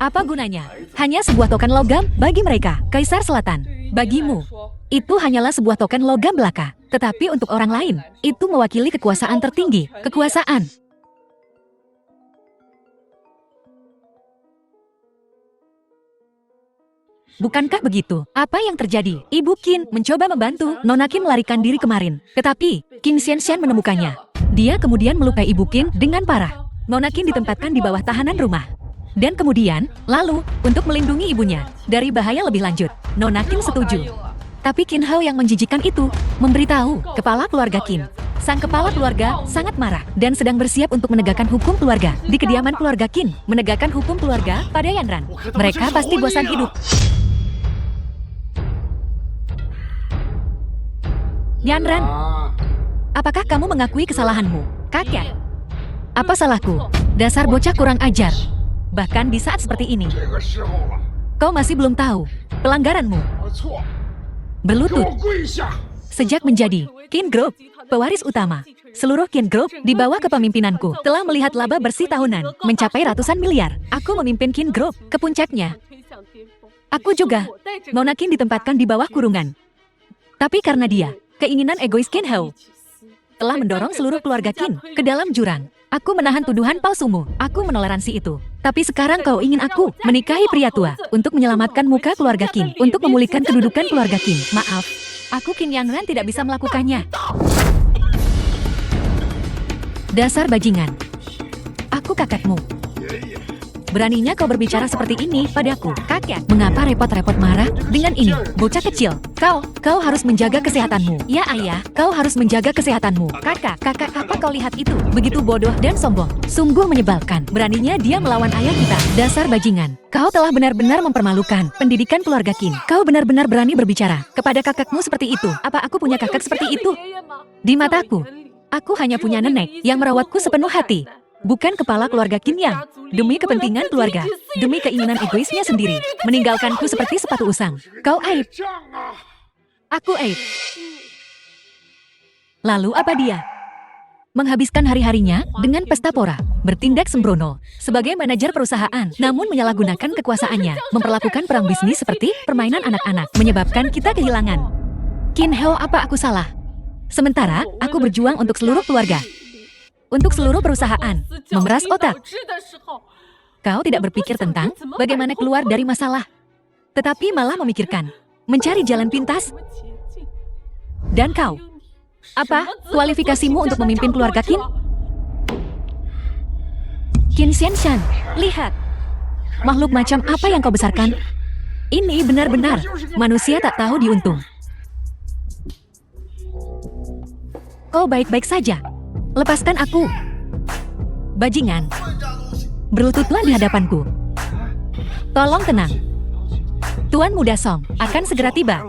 Apa gunanya? Hanya sebuah token logam bagi mereka. Kaisar Selatan, bagimu, itu hanyalah sebuah token logam belaka. Tetapi untuk orang lain, itu mewakili kekuasaan tertinggi. Kekuasaan. Bukankah begitu? Apa yang terjadi? Ibu Qin mencoba membantu Nona Qin melarikan diri kemarin. Tetapi, Qin Xianshan menemukannya. Dia kemudian melukai Ibu Qin dengan parah. Nona Qin ditempatkan di bawah tahanan rumah. Dan kemudian, lalu, untuk melindungi ibunya dari bahaya lebih lanjut, Nona Qin setuju. Tapi Qin Hao yang menjijikan itu memberitahu kepala keluarga Qin. Sang kepala keluarga sangat marah dan sedang bersiap untuk menegakkan hukum keluarga. Di kediaman keluarga Qin, menegakkan hukum keluarga pada Yanran. Mereka pasti bosan hidup. Yanran, apakah kamu mengakui kesalahanmu? Kakek. Apa salahku? Dasar bocah kurang ajar. Bahkan di saat seperti ini, kau masih belum tahu pelanggaranmu. Berlutut. Sejak menjadi Qin Group, pewaris utama, seluruh Qin Group di bawah kepemimpinanku telah melihat laba bersih tahunan mencapai ratusan miliar. Aku memimpin Qin Group ke puncaknya. Aku juga. Nona Qin ditempatkan di bawah kurungan. Tapi karena dia, keinginan egois Qin Hao telah mendorong seluruh keluarga Qin ke dalam jurang. Aku menahan tuduhan palsumu. Aku menoleransi itu. Tapi sekarang kau ingin aku menikahi pria tua untuk menyelamatkan muka keluarga Qin, untuk memulihkan kedudukan keluarga Qin. Maaf, aku Qin Yanran tidak bisa melakukannya. Dasar bajingan. Aku kakakmu. Beraninya kau berbicara seperti ini padaku, kakek. Mengapa repot-repot marah dengan ini, bocah kecil? Kau harus menjaga kesehatanmu. Ya ayah, kau harus menjaga kesehatanmu. Kakak, apa kau lihat itu? Begitu bodoh dan sombong. Sungguh menyebalkan. Beraninya dia melawan ayah kita. Dasar bajingan. Kau telah benar-benar mempermalukan pendidikan keluarga Qin. Kau benar-benar berani berbicara kepada kakakmu seperti itu. Apa aku punya kakak seperti itu? Di mataku, aku hanya punya nenek yang merawatku sepenuh hati. Bukan kepala keluarga Qin yang, demi kepentingan keluarga, demi keinginan egoisnya sendiri, meninggalkanku seperti sepatu usang. Kau aib. Aku aib. Lalu apa dia? Menghabiskan hari-harinya dengan pesta pora, bertindak sembrono sebagai manajer perusahaan, namun menyalahgunakan kekuasaannya, memperlakukan perang bisnis seperti permainan anak-anak, menyebabkan kita kehilangan. Qin Heo, apa aku salah? Sementara, aku berjuang untuk seluruh keluarga, untuk seluruh perusahaan, memeras otak. Kau tidak berpikir tentang bagaimana keluar dari masalah, tetapi malah memikirkan mencari jalan pintas. Dan kau, apa kualifikasimu untuk memimpin keluarga Qin? Qin Xianshan, lihat. Makhluk macam apa yang kau besarkan? Ini benar-benar manusia tak tahu diuntung. Kau baik-baik saja. Lepaskan aku. Bajingan. Berlututlah di hadapanku. Tolong tenang. Tuan Muda Song akan segera tiba.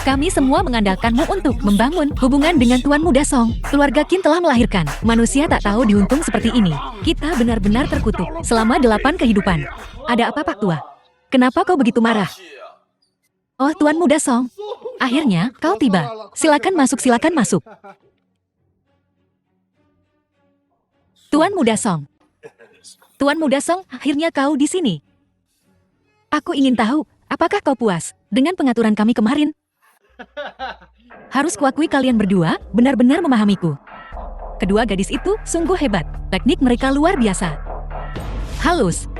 Kami semua mengandalkanmu untuk membangun hubungan dengan Tuan Muda Song. Keluarga Qin telah melahirkan manusia tak tahu diuntung seperti ini. Kita benar-benar terkutuk selama 8 kehidupan. Ada apa, Pak Tua? Kenapa kau begitu marah? Oh, Tuan Muda Song. Akhirnya kau tiba. Silakan masuk, silakan masuk. Tuan Muda Song. Tuan Muda Song, akhirnya kau di sini. Aku ingin tahu, apakah kau puas dengan pengaturan kami kemarin? Harus kuakui kalian berdua benar-benar memahamiku. Kedua gadis itu sungguh hebat. Teknik mereka luar biasa. Halus.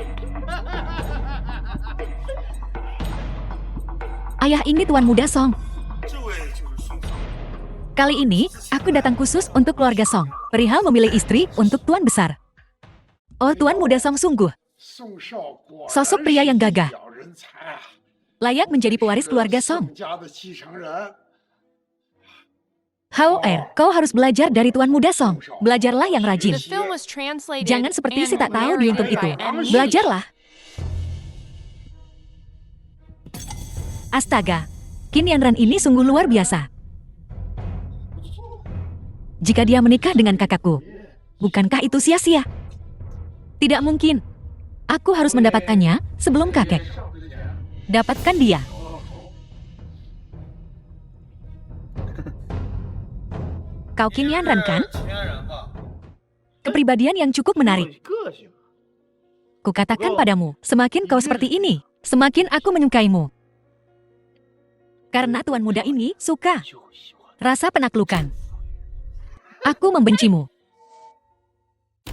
Ayah, ini Tuan Muda Song. Kali ini, aku datang khusus untuk keluarga Song. Perihal memilih istri untuk Tuan Besar. Oh, Tuan Muda Song sungguh sosok pria yang gagah. Layak menjadi pewaris keluarga Song. Hao Er, kau harus belajar dari Tuan Muda Song. Belajarlah yang rajin. Jangan seperti si tak tahu diuntung itu. Belajarlah. Astaga, Qin Yanran ini sungguh luar biasa. Jika dia menikah dengan kakakku, bukankah itu sia-sia? Tidak mungkin. Aku harus mendapatkannya sebelum kakek. Dapatkan dia. Kau Qin Yanran kan? Kepribadian yang cukup menarik. Kukatakan padamu, semakin kau seperti ini, semakin aku menyukaimu. Karena tuan muda ini suka rasa penaklukan. Aku membencimu.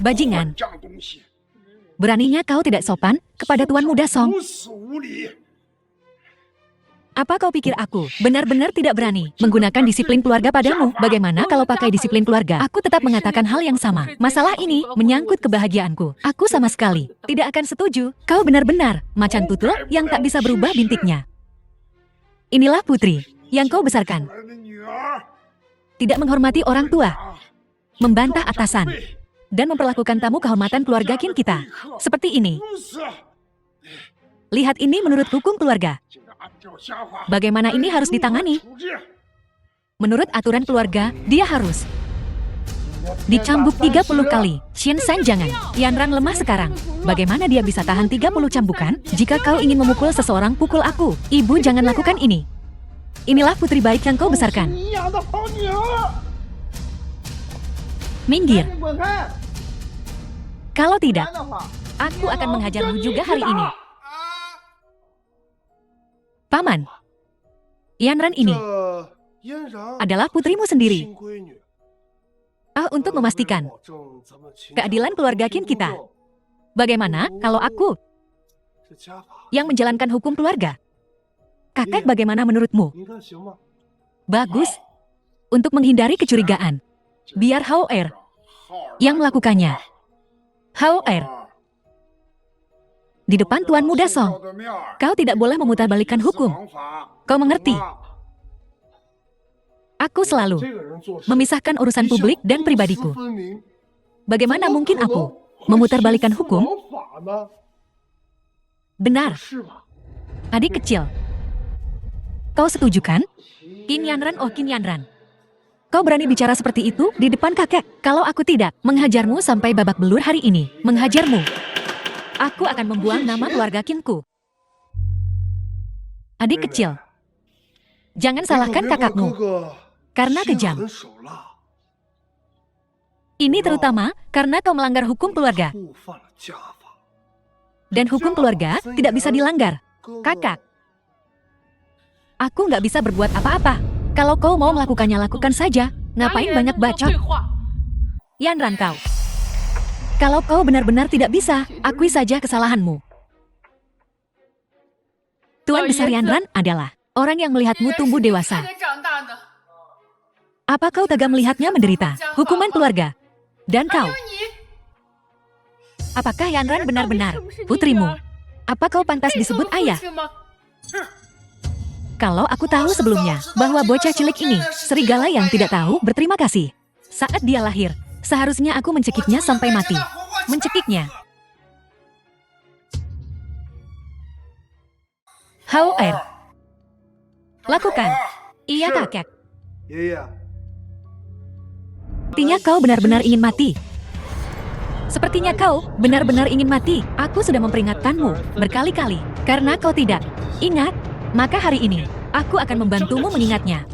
Bajingan. Beraninya kau tidak sopan kepada Tuan Muda Song. Apa kau pikir aku benar-benar tidak berani menggunakan disiplin keluarga padamu? Bagaimana kalau pakai disiplin keluarga? Aku tetap mengatakan hal yang sama. Masalah ini menyangkut kebahagiaanku. Aku sama sekali tidak akan setuju. Kau benar-benar macan tutul yang tak bisa berubah bintiknya. Inilah putri yang kau besarkan. Tidak menghormati orang tua, membantah atasan, dan memperlakukan tamu kehormatan keluarga Qin kita. Seperti ini. Lihat ini menurut hukum keluarga. Bagaimana ini harus ditangani? Menurut aturan keluarga, dia harus dicambuk 30 kali. Xianshan jangan. Yanran lemah sekarang. Bagaimana dia bisa tahan 30 cambukan? Jika kau ingin memukul seseorang, pukul aku. Ibu jangan lakukan ini. Inilah putri baik yang kau besarkan. Minggir. Kalau tidak, aku akan menghajarmu juga hari ini. Paman, Yanran ini adalah putrimu sendiri. Untuk memastikan keadilan keluarga Qin kita. Bagaimana kalau aku yang menjalankan hukum keluarga? Kakek bagaimana menurutmu? Bagus. Untuk menghindari kecurigaan, biar Hao Er yang melakukannya. Hao Er, Di depan Tuan Muda Song, kau tidak boleh memutarbalikkan hukum. Kau mengerti? Aku selalu memisahkan urusan publik dan pribadiku. Bagaimana mungkin aku memutarbalikkan hukum? Benar. Adik kecil. Kau setuju kan? Qin Yanran, oh Qin Yanran. Kau berani bicara seperti itu di depan kakek? Kalau aku tidak menghajarmu sampai babak belur hari ini, menghajarmu, aku akan membuang nama keluarga Qinku. Adik kecil, jangan salahkan kakakmu, karena kejam. Ini terutama karena kau melanggar hukum keluarga. Dan hukum keluarga tidak bisa dilanggar. Kakak, aku nggak bisa berbuat apa-apa. Kalau kau mau melakukannya, lakukan saja. Ngapain banyak bacot? Yanran kau. Kalau kau benar-benar tidak bisa, akui saja kesalahanmu. Tuan Besar Yanran adalah orang yang melihatmu tumbuh dewasa. Apa kau tega melihatnya menderita hukuman keluarga? Dan kau? Apakah Yanran benar-benar putrimu? Apa kau pantas disebut ayah? Kalau aku tahu sebelumnya bahwa bocah cilik ini serigala yang tidak tahu berterima kasih. Saat dia lahir, seharusnya aku mencekiknya sampai mati. Mencekiknya. Hao Er. Lakukan. Iya kakek. Sepertinya kau benar-benar ingin mati. Sepertinya kau benar-benar ingin mati. Aku sudah memperingatkanmu berkali-kali. Karena kau tidak ingat, maka hari ini aku akan membantumu mengingatnya.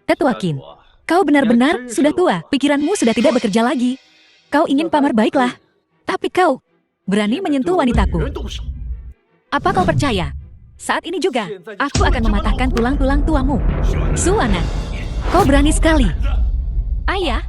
Tetua Qin, kau benar-benar sudah tua. Pikiranmu sudah tidak bekerja lagi. Kau ingin pamar, baiklah. Tapi kau berani menyentuh wanitaku. Apa kau percaya? Saat ini juga, aku akan mematahkan tulang-tulang tuamu. Suwanan, kau berani sekali. Ayah,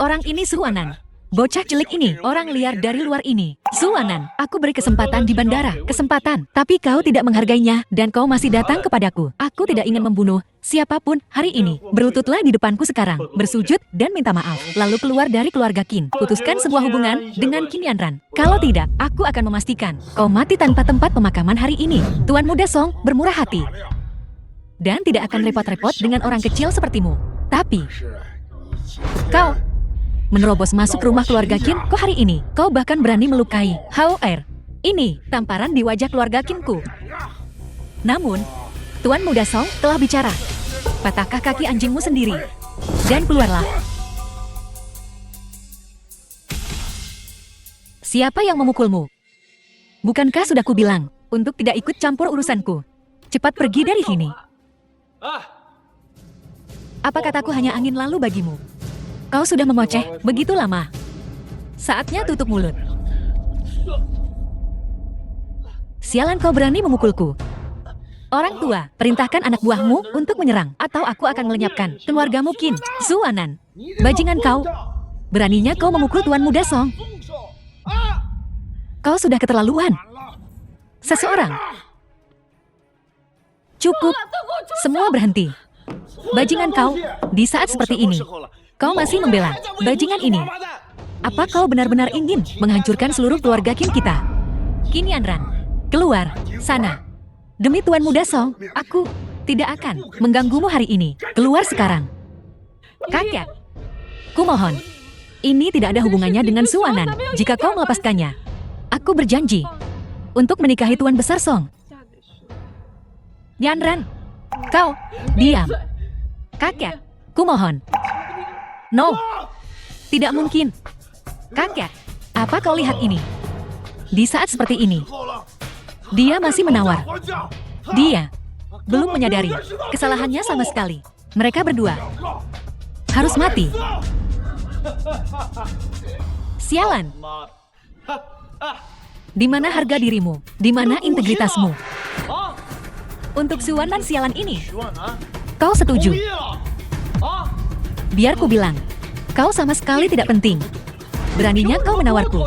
orang ini Suwanan. Bocah cilik ini, orang liar dari luar ini. Suwanan, aku beri kesempatan di bandara. Kesempatan, tapi kau tidak menghargainya, dan kau masih datang kepadaku. Aku tidak ingin membunuh siapapun hari ini. Berlututlah di depanku sekarang, bersujud dan minta maaf. Lalu keluar dari keluarga Qin. Putuskan sebuah hubungan dengan Qin Yanran. Kalau tidak, aku akan memastikan kau mati tanpa tempat pemakaman hari ini. Tuan Muda Song bermurah hati. Dan tidak akan repot-repot dengan orang kecil sepertimu. Tapi, kau menerobos masuk rumah keluarga Qin, kok hari ini kau bahkan berani melukai Hao Er. Ini tamparan di wajah keluarga Qinku. Namun, Tuan Muda Song telah bicara. Patahkah kaki anjingmu sendiri, dan keluarlah. Siapa yang memukulmu? Bukankah sudah kubilang untuk tidak ikut campur urusanku? Cepat pergi dari sini. Apa kataku hanya angin lalu bagimu? Kau sudah memoceh begitu lama. Saatnya tutup mulut. Sialan, kau berani memukulku. Orang tua, perintahkan anak buahmu untuk menyerang, atau aku akan melenyapkan keluargamu Qin. Suwanan, bajingan kau. Beraninya kau memukul Tuan Muda Song. Kau sudah keterlaluan. Seseorang. Cukup. Semua berhenti. Bajingan kau, di saat seperti ini, kau masih membela bajingan ini. Apa kau benar-benar ingin menghancurkan seluruh keluarga Qin kita? Qin Yanran, keluar sana. Demi Tuan Muda Song, aku tidak akan mengganggumu hari ini. Keluar sekarang. Kakek, kumohon. Ini tidak ada hubungannya dengan Suwanan. Jika kau melepaskannya, aku berjanji untuk menikahi Tuan Besar Song. Yanran, kau diam. Kakek, kumohon. No, tidak mungkin. Kakek, apa kau lihat ini? Di saat seperti ini, dia masih menawar. Dia belum menyadari kesalahannya sama sekali. Mereka berdua harus mati. Sialan. Di mana harga dirimu? Di mana integritasmu? Untuk Suwanan sialan ini, kau setuju? Biar ku bilang, kau sama sekali tidak penting. Beraninya kau menawarku.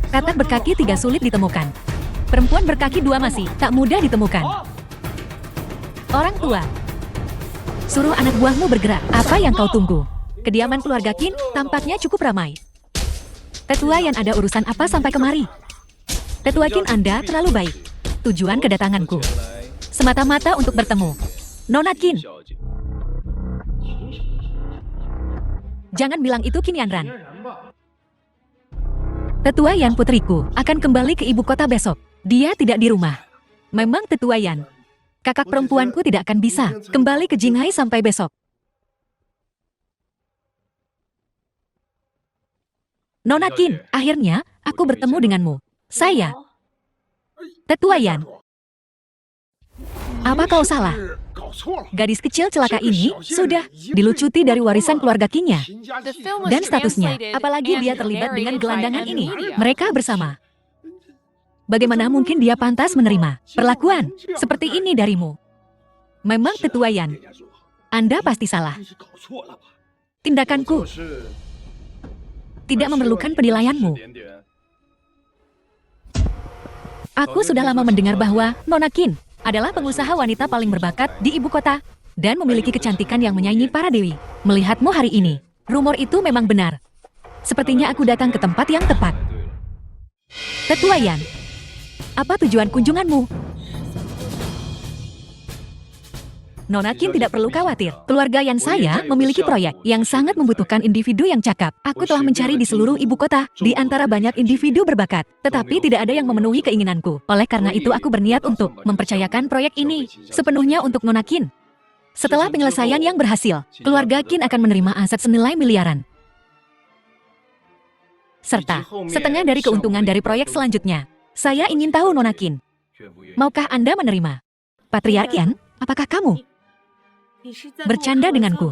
Katak berkaki 3 sulit ditemukan. Perempuan berkaki 2 masih tak mudah ditemukan. Orang tua, suruh anak buahmu bergerak. Apa yang kau tunggu? Kediaman keluarga Qin tampaknya cukup ramai. Tetua Yan, ada urusan apa sampai kemari? Tetua Qin, Anda terlalu baik. Tujuan kedatanganku semata-mata untuk bertemu Nona Qin. Jangan bilang itu Qin Yanran. Tetua Yan, putriku, akan kembali ke ibu kota besok. Dia tidak di rumah. Memang Tetua Yan, kakak perempuanku tidak akan bisa kembali ke Jinghai sampai besok. Nona Qin, akhirnya aku bertemu denganmu. Saya, Tetua Yan. Apa kau salah? Gadis kecil celaka ini sudah dilucuti dari warisan keluarga Qin-nya. Dan statusnya, apalagi dia terlibat dengan gelandangan ini. Mereka bersama. Bagaimana mungkin dia pantas menerima perlakuan seperti ini darimu? Memang Tetua Yan, Anda pasti salah. Tindakanku tidak memerlukan penilaianmu. Aku sudah lama mendengar bahwa Nona Qin adalah pengusaha wanita paling berbakat di ibu kota dan memiliki kecantikan yang menyaingi para dewi. Melihatmu hari ini, rumor itu memang benar. Sepertinya aku datang ke tempat yang tepat. Tetua Yan, apa tujuan kunjunganmu? Nona Qin tidak perlu khawatir. Keluarga Yan saya memiliki proyek yang sangat membutuhkan individu yang cakap. Aku telah mencari di seluruh ibu kota, di antara banyak individu berbakat. Tetapi tidak ada yang memenuhi keinginanku. Oleh karena itu aku berniat untuk mempercayakan proyek ini sepenuhnya untuk Nona Qin. Setelah penyelesaian yang berhasil, keluarga Qin akan menerima aset senilai miliaran. Serta setengah dari keuntungan dari proyek selanjutnya. Saya ingin tahu Nona Qin, maukah Anda menerima? Patriark Yan, apakah kamu bercanda denganku?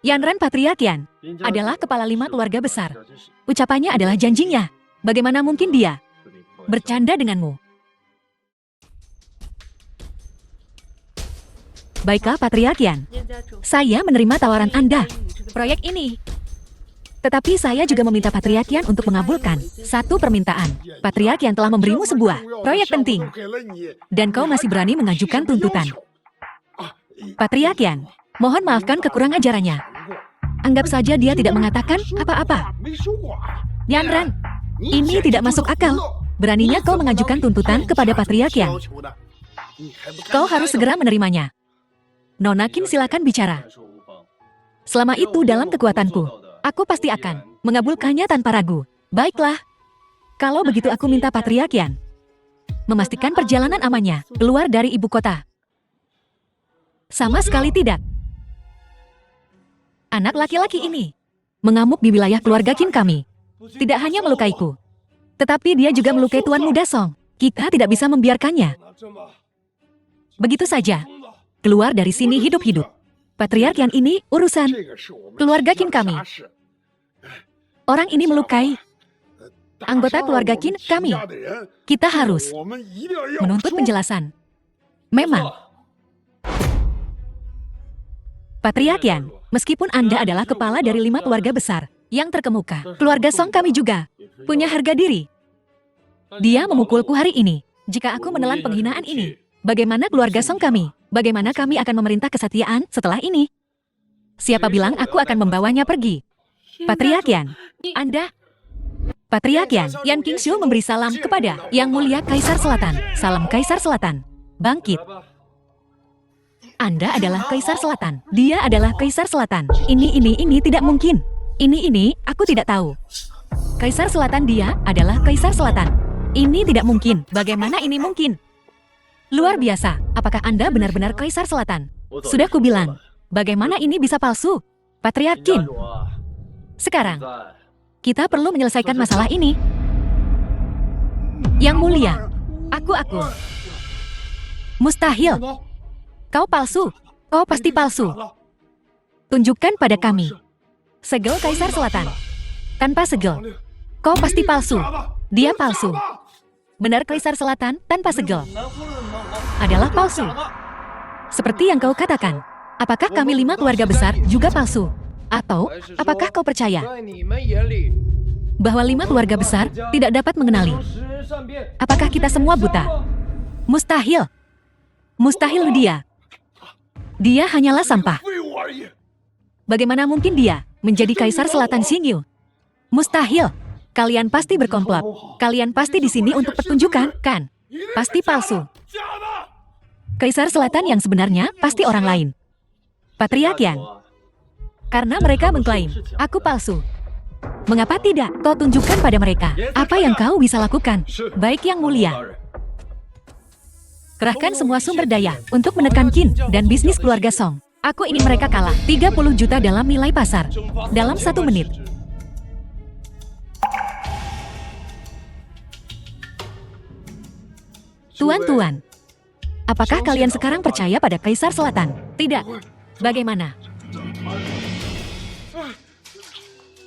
Yanran Patriark Yan adalah kepala 5 keluarga besar. Ucapannya adalah janjinya. Bagaimana mungkin dia bercanda denganmu? Baiklah Patriark Yan, saya menerima tawaran Anda. Proyek ini. Tetapi saya juga meminta Patriark Yan untuk mengabulkan satu permintaan. Patriark Yan telah memberimu sebuah proyek penting. Dan kau masih berani mengajukan tuntutan. Patriark Yan, mohon maafkan kekurang ajarannya. Anggap saja dia tidak mengatakan apa-apa. Yanran, ini tidak masuk akal. Beraninya kau mengajukan tuntutan kepada Patriark Yan. Kau harus segera menerimanya. Nona Qin, silakan bicara. Selama itu dalam kekuatanku, aku pasti akan mengabulkannya tanpa ragu. Baiklah. Kalau begitu aku minta Patriark Yan memastikan perjalanan amannya keluar dari ibu kota. Sama sekali tidak. Anak laki-laki ini mengamuk di wilayah keluarga Qin kami. Tidak hanya melukaiku, tetapi dia juga melukai Tuan Muda Song. Kita tidak bisa membiarkannya begitu saja keluar dari sini hidup-hidup. Patriark Yan, ini urusan keluarga Qin kami. Orang ini melukai anggota keluarga Qin kami. Kita harus menuntut penjelasan. Memang. Patriark Yan, meskipun Anda adalah kepala dari 5 keluarga besar yang terkemuka, keluarga Song kami juga punya harga diri. Dia memukulku hari ini. Jika aku menelan penghinaan ini, bagaimana keluarga Song kami? Bagaimana kami akan memerintah kesetiaan setelah ini? Siapa bilang aku akan membawanya pergi? Patriark Yan, Anda... Patriark Yan, Yan Qingshu memberi salam kepada Yang Mulia Kaisar Selatan. Salam Kaisar Selatan. Bangkit. Anda adalah Kaisar Selatan. Dia adalah Kaisar Selatan. Ini tidak mungkin. Ini, aku tidak tahu. Kaisar Selatan, dia adalah Kaisar Selatan. Ini tidak mungkin. Bagaimana ini mungkin? Luar biasa. Apakah Anda benar-benar Kaisar Selatan? Sudah kubilang. Bagaimana ini bisa palsu? Patriark Qin. Sekarang, kita perlu menyelesaikan masalah ini. Yang Mulia, aku. Mustahil. Kau palsu. Kau pasti palsu. Tunjukkan pada kami. Segel Kaisar Selatan. Tanpa segel. Kau pasti palsu. Dia palsu. Benar Kaisar Selatan tanpa segel adalah palsu. Seperti yang kau katakan. Apakah kami 5 keluarga besar juga palsu? Atau apakah kau percaya bahwa 5 keluarga besar tidak dapat mengenali? Apakah kita semua buta? Mustahil. Mustahil dia. Dia hanyalah sampah. Bagaimana mungkin dia menjadi Kaisar Selatan Xingyu? Mustahil. Kalian pasti berkomplot. Kalian pasti di sini untuk pertunjukan, kan? Pasti palsu. Kaisar Selatan yang sebenarnya pasti orang lain. Patriark Yan. Karena mereka mengklaim, aku palsu. Mengapa tidak kau tunjukkan pada mereka apa yang kau bisa lakukan? Baik Yang Mulia. Kerahkan semua sumber daya untuk menekan Qin dan bisnis keluarga Song. Aku ingin mereka kalah 30 juta dalam nilai pasar dalam 1 menit. Tuan-tuan, apakah kalian sekarang percaya pada Kaisar Selatan? Tidak. Bagaimana?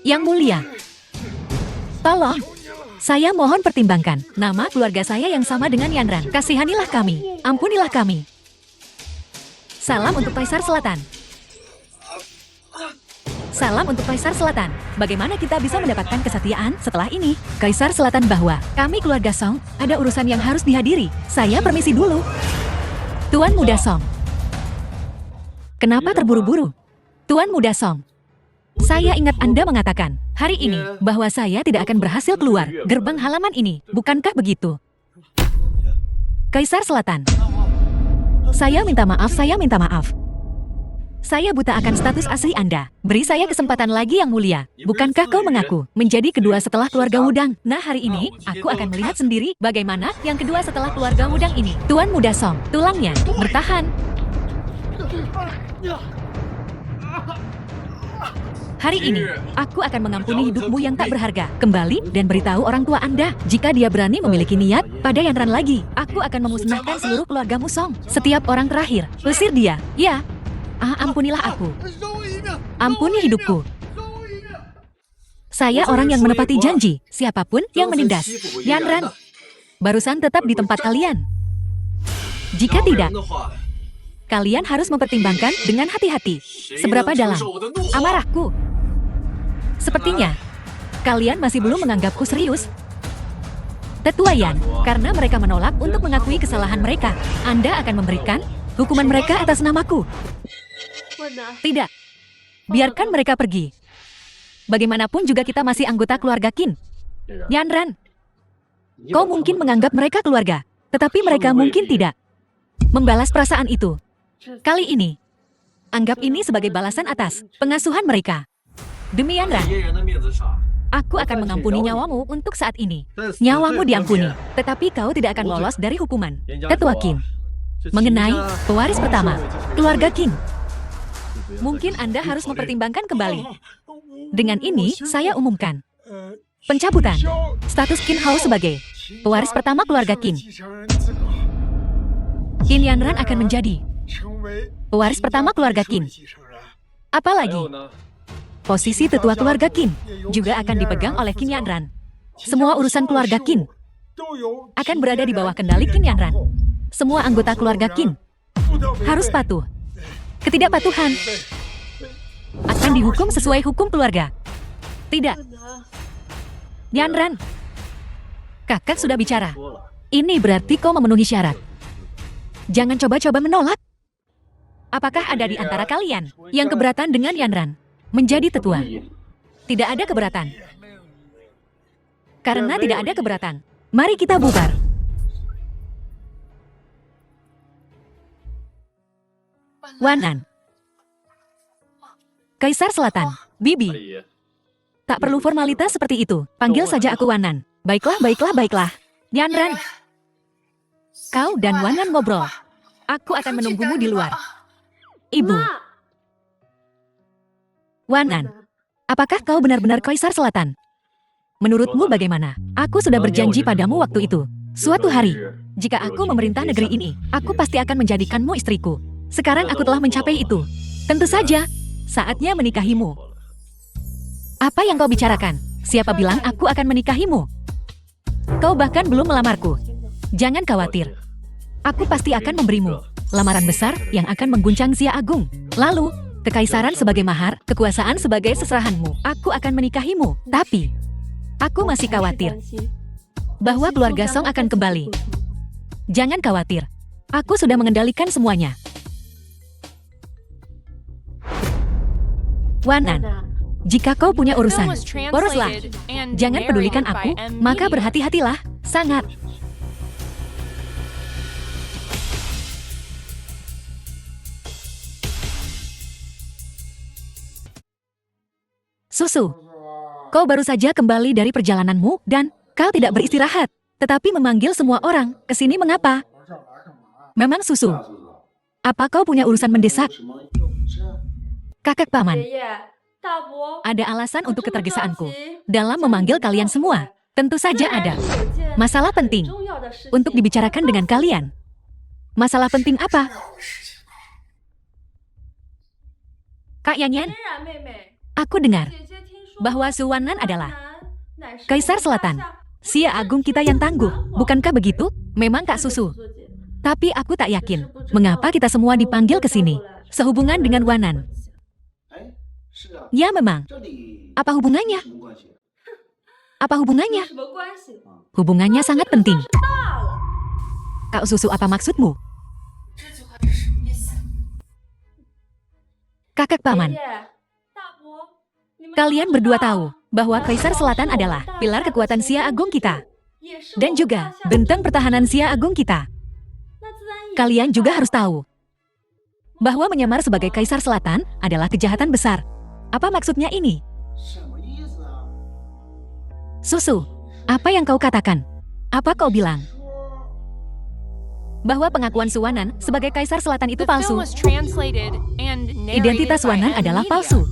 Yang Mulia, tolong, saya mohon pertimbangkan nama keluarga saya yang sama dengan Yanran. Kasihanilah kami, ampunilah kami. Salam untuk Kaisar Selatan. Salam untuk Kaisar Selatan. Bagaimana kita bisa mendapatkan kesetiaan setelah ini? Kaisar Selatan bahwa kami keluarga Song ada urusan yang harus dihadiri. Saya permisi dulu. Tuan Muda Song. Kenapa terburu-buru? Tuan Muda Song. Saya ingat Anda mengatakan hari ini bahwa saya tidak akan berhasil keluar gerbang halaman ini. Bukankah begitu? Kaisar Selatan. Saya minta maaf, saya minta maaf. Saya buta akan status asli Anda. Beri saya kesempatan lagi Yang Mulia. Bukankah kau mengaku menjadi kedua setelah keluarga Wudang? Nah hari ini, aku akan melihat sendiri bagaimana yang kedua setelah keluarga Wudang ini. Tuan Muda Song, tulangnya, bertahan. Hari ini, aku akan mengampuni hidupmu yang tak berharga. Kembali dan beritahu orang tua Anda, jika dia berani memiliki niat pada Yanran lagi, aku akan memusnahkan seluruh keluargamu Song. Setiap orang terakhir, usir dia. Ya. Ampunilah aku. Ampuni hidupku. Saya orang yang menepati janji, siapapun yang menindas. Yanran, barusan tetap di tempat kalian. Jika tidak, kalian harus mempertimbangkan dengan hati-hati. Seberapa dalam amarahku? Sepertinya, kalian masih belum menganggapku serius. Tetua Yan, karena mereka menolak untuk mengakui kesalahan mereka, Anda akan memberikan hukuman mereka atas namaku. Tidak. Biarkan mereka pergi. Bagaimanapun juga kita masih anggota keluarga Qin. Yanran, kau mungkin menganggap mereka keluarga, tetapi mereka mungkin tidak. Membalas perasaan itu. Kali ini, anggap ini sebagai balasan atas pengasuhan mereka. Demi Yanran, aku akan mengampuni nyawamu untuk saat ini. Nyawamu diampuni, tetapi kau tidak akan lolos dari hukuman. Tetua Qin. Mengenai pewaris pertama, keluarga Qin. Mungkin Anda harus mempertimbangkan kembali. Dengan ini, saya umumkan pencabutan status Qin Hao sebagai pewaris pertama keluarga Qin. Qin Yanran akan menjadi pewaris pertama keluarga Qin. Apalagi, posisi tetua keluarga Qin juga akan dipegang oleh Qin Yanran. Semua urusan keluarga Qin akan berada di bawah kendali Qin Yanran. Semua anggota keluarga Qin harus patuh. Ketidakpatuhan akan dihukum sesuai hukum keluarga. Tidak. Yanran, kakak sudah bicara. Ini berarti kau memenuhi syarat. Jangan coba-coba menolak. Apakah ada di antara kalian yang keberatan dengan Yanran menjadi tetua? Tidak ada keberatan. Karena tidak ada keberatan, mari kita bubar. Wanan. Kaisar Selatan, Bibi. Tak perlu formalitas seperti itu. Panggil saja aku Wanan. Baiklah, baiklah, baiklah. Yanran. Kau dan Wanan ngobrol. Aku akan menunggumu di luar. Ibu. Wanan, apakah kau benar-benar Kaisar Selatan? Menurutmu bagaimana? Aku sudah berjanji padamu waktu itu. Suatu hari, jika aku memerintah negeri ini, aku pasti akan menjadikanmu istriku. Sekarang aku telah mencapai itu. Tentu saja, saatnya menikahimu. Apa yang kau bicarakan? Siapa bilang aku akan menikahimu? Kau bahkan belum melamarku. Jangan khawatir. Aku pasti akan memberimu lamaran besar yang akan mengguncang Xia Agung. Lalu, kekaisaran sebagai mahar, kekuasaan sebagai seserahanmu. Aku akan menikahimu. Tapi, aku masih khawatir bahwa keluarga Song akan kembali. Jangan khawatir. Aku sudah mengendalikan semuanya. Wanan, jika kau punya urusan, boroslah. Jangan pedulikan aku, maka berhati-hatilah, sangat. Susu, kau baru saja kembali dari perjalananmu dan kau tidak beristirahat, tetapi memanggil semua orang ke sini mengapa? Memang Susu, apa kau punya urusan mendesak? Kakek paman, ada alasan untuk ketergesaanku dalam memanggil kalian semua. Tentu saja ada. Masalah penting untuk dibicarakan dengan kalian. Masalah penting apa? Kak Yanyan, aku dengar bahwa Suwanan adalah Kaisar Selatan, Xia Agung kita yang tangguh. Bukankah begitu? Memang Kak Susu. Tapi aku tak yakin mengapa kita semua dipanggil ke sini sehubungan dengan Wanan. Ya memang. Apa hubungannya? Apa hubungannya? Hubungannya sangat penting. Kak Susu, apa maksudmu? Kakek paman, kalian berdua tahu bahwa Kaisar Selatan adalah pilar kekuatan Xia Agung kita. Dan juga benteng pertahanan Xia Agung kita. Kalian juga harus tahu bahwa menyamar sebagai Kaisar Selatan adalah kejahatan besar. Apa maksudnya ini? Susu, apa yang kau katakan? Apa kau bilang? Bahwa pengakuan Suwanan sebagai Kaisar Selatan itu palsu. Identitas Wanan adalah palsu.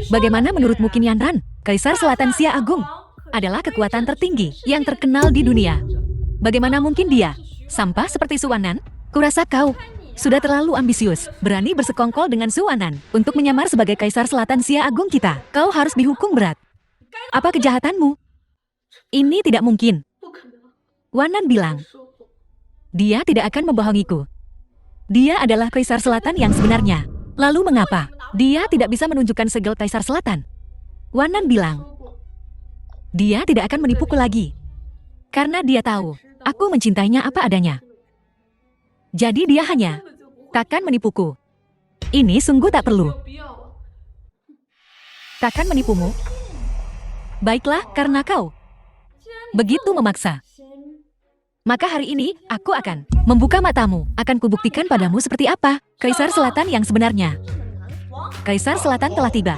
Bagaimana menurutmu Qin Yanran? Kaisar Selatan Xia Agung adalah kekuatan tertinggi yang terkenal di dunia. Bagaimana mungkin dia sampah seperti Suwanan? Kurasa kau sudah terlalu ambisius, berani bersekongkol dengan Suwanan untuk menyamar sebagai Kaisar Selatan Xia Agung kita. Kau harus dihukum berat. Apa kejahatanmu? Ini tidak mungkin. Wanan bilang, dia tidak akan membohongiku. Dia adalah Kaisar Selatan yang sebenarnya. Lalu mengapa dia tidak bisa menunjukkan segel Kaisar Selatan? Wanan bilang, dia tidak akan menipuku lagi. Karena dia tahu, aku mencintainya apa adanya. Jadi dia hanya takkan menipuku. Ini sungguh tak perlu. Takkan menipumu? Baiklah, karena kau begitu memaksa. Maka hari ini, aku akan membuka matamu. Akan kubuktikan padamu seperti apa Kaisar Selatan yang sebenarnya. Kaisar Selatan telah tiba.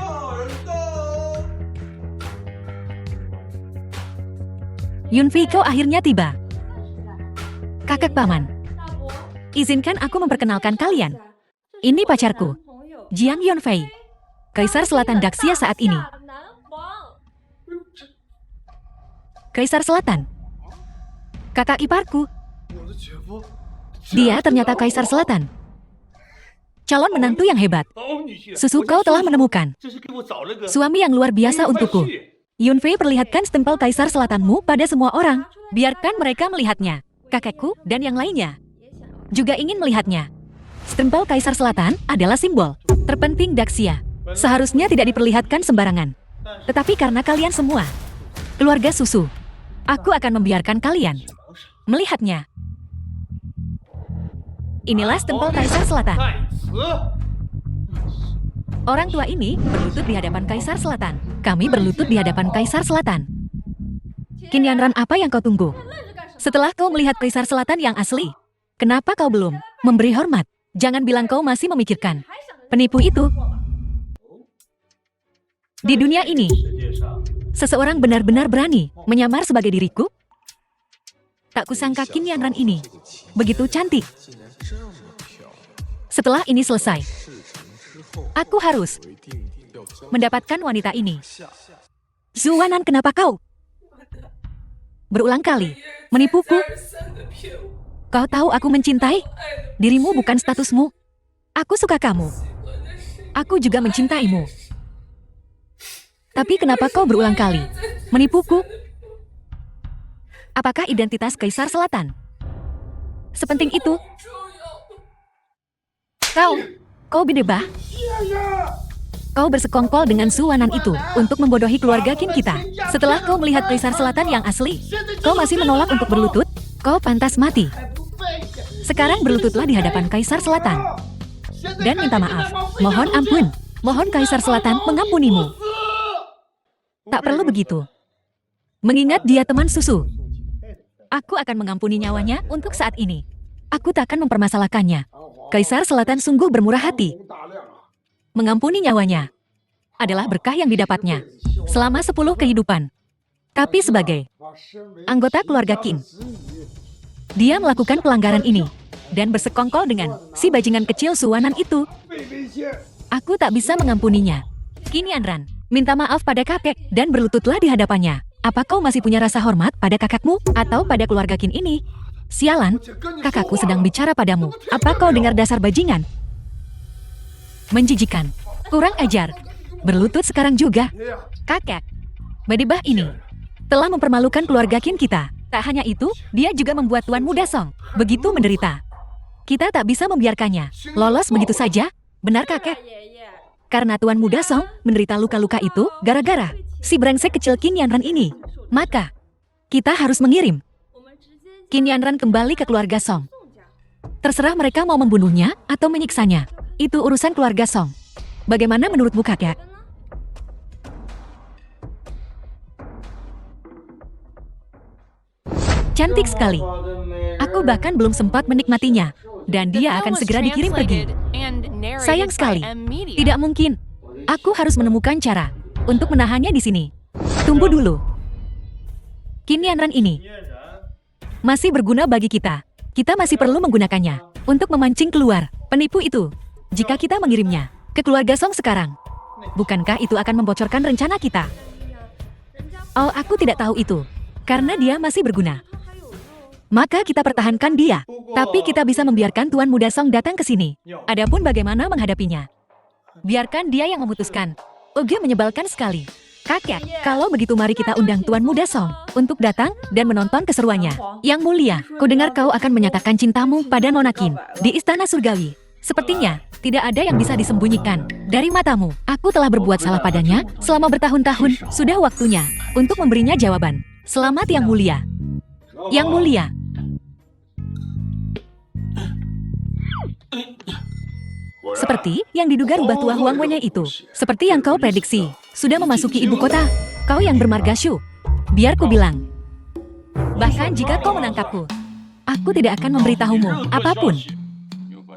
Yunfei, kau akhirnya tiba. Kakek paman, izinkan aku memperkenalkan kalian. Ini pacarku, Jiang Yunfei, Kaisar Selatan Daxia saat ini. Kaisar Selatan, kakak iparku. Dia ternyata Kaisar Selatan. Calon menantu yang hebat. Susu, kau telah menemukan suami yang luar biasa untukku. Yunfei, perlihatkan stempel Kaisar Selatanmu pada semua orang. Biarkan mereka melihatnya. Kakekku dan yang lainnya juga ingin melihatnya. Stempel Kaisar Selatan adalah simbol terpenting Daxia. Seharusnya tidak diperlihatkan sembarangan. Tetapi karena kalian semua keluarga Susu, aku akan membiarkan kalian melihatnya. Inilah stempel Kaisar Selatan. Orang tua ini berlutut di hadapan Kaisar Selatan. Kami berlutut di hadapan Kaisar Selatan. Qin Yanran, apa yang kau tunggu? Setelah kau melihat Kaisar Selatan yang asli, kenapa kau belum memberi hormat? Jangan bilang kau masih memikirkan penipu itu. Di dunia ini, seseorang benar-benar berani menyamar sebagai diriku? Tak kusangka Qin Yanran ini begitu cantik. Setelah ini selesai, aku harus mendapatkan wanita ini. Suwanan, kenapa kau berulang kali menipuku? Kau tahu aku mencintai dirimu, bukan statusmu. Aku suka kamu. Aku juga mencintaimu. Tapi kenapa kau berulang kali menipuku? Apakah identitas Kaisar Selatan sepenting itu? Kau bidebah. Kau bersekongkol dengan Suwanan itu untuk membodohi keluarga Qin kita. Setelah kau melihat Kaisar Selatan yang asli, kau masih menolak untuk berlutut? Kau pantas mati. Sekarang berlututlah di hadapan Kaisar Selatan dan minta maaf. Mohon ampun. Mohon Kaisar Selatan mengampunimu. Tak perlu begitu. Mengingat dia teman susu. Aku akan mengampuni nyawanya untuk saat ini. Aku tak akan mempermasalahkannya. Kaisar Selatan sungguh bermurah hati. Mengampuni nyawanya adalah berkah yang didapatnya selama 10 kehidupan. Tapi sebagai anggota keluarga Qin, dia melakukan pelanggaran ini dan bersekongkol dengan si bajingan kecil Suwanan itu. Aku tak bisa mengampuninya. Qin Yanran, minta maaf pada kakek dan berlututlah di hadapannya. Apa kau masih punya rasa hormat pada kakakmu atau pada keluarga Qin ini? Sialan, kakakku sedang bicara padamu. Apa kau dengar dasar bajingan? Menjijikan, kurang ajar. Berlutut sekarang juga. Kakek, badibah ini telah mempermalukan keluarga Qin kita. Tak hanya itu, dia juga membuat Tuan Muda Song begitu menderita. Kita tak bisa membiarkannya lolos begitu saja. Benar kakek? Karena Tuan Muda Song menderita luka-luka itu gara-gara si brengsek kecil Qin Yanran ini. Maka, kita harus mengirim Qin Yanran kembali ke keluarga Song. Terserah mereka mau membunuhnya atau menyiksanya. Itu urusan keluarga Song. Bagaimana menurutmu kakek? Cantik sekali. Aku bahkan belum sempat menikmatinya. Dan dia akan segera dikirim pergi. Sayang sekali. Tidak mungkin. Aku harus menemukan cara untuk menahannya di sini. Tunggu dulu. Qin Yanran ini masih berguna bagi kita. Kita masih perlu menggunakannya untuk memancing keluar penipu itu. Jika kita mengirimnya ke keluarga Song sekarang, bukankah itu akan membocorkan rencana kita? Oh, aku tidak tahu itu. Karena dia masih berguna. Maka kita pertahankan dia. Tapi kita bisa membiarkan Tuan Muda Song datang ke sini. Adapun bagaimana menghadapinya, biarkan dia yang memutuskan. Oke, menyebalkan sekali. Kakek, kalau begitu mari kita undang Tuan Muda Song untuk datang dan menonton keseruannya. Yang mulia, kudengar kau akan menyatakan cintamu pada Nona Qin di Istana Surgawi. Sepertinya, tidak ada yang bisa disembunyikan dari matamu. Aku telah berbuat salah padanya selama bertahun-tahun. Sudah waktunya untuk memberinya jawaban. Selamat Yang Mulia. Yang Mulia. Seperti yang diduga rubah tua Huang Wennya itu. Seperti yang kau prediksi. Sudah memasuki ibu kota. Kau yang bermargasyu. Biar ku bilang. Bahkan jika kau menangkapku, aku tidak akan memberitahumu apapun.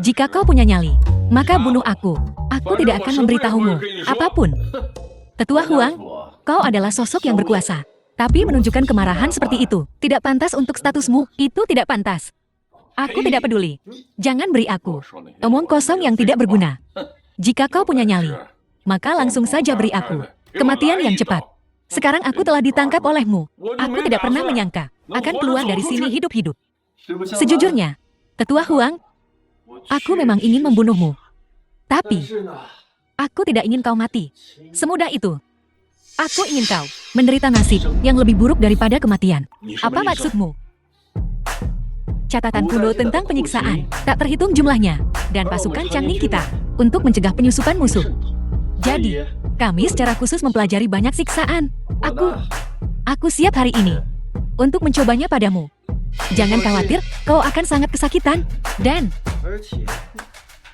Jika kau punya nyali, maka bunuh aku. Aku tidak akan memberitahumu apapun. Tetua Huang, kau adalah sosok yang berkuasa. Tapi menunjukkan kemarahan seperti itu tidak pantas untuk statusmu. Itu tidak pantas. Aku tidak peduli. Jangan beri aku omong kosong yang tidak berguna. Jika kau punya nyali, maka langsung saja beri aku kematian yang cepat. Sekarang aku telah ditangkap olehmu. Aku tidak pernah menyangka akan keluar dari sini hidup-hidup. Sejujurnya, Tetua Huang, aku memang ingin membunuhmu. Tapi, aku tidak ingin kau mati. Semudah itu. Aku ingin kau menderita nasib yang lebih buruk daripada kematian. Apa maksudmu? Catatan kuno tentang penyiksaan tak terhitung jumlahnya dan pasukan Changning kita untuk mencegah penyusupan musuh. Jadi, kami secara khusus mempelajari banyak siksaan. Aku siap hari ini untuk mencobanya padamu. Jangan khawatir, kau akan sangat kesakitan dan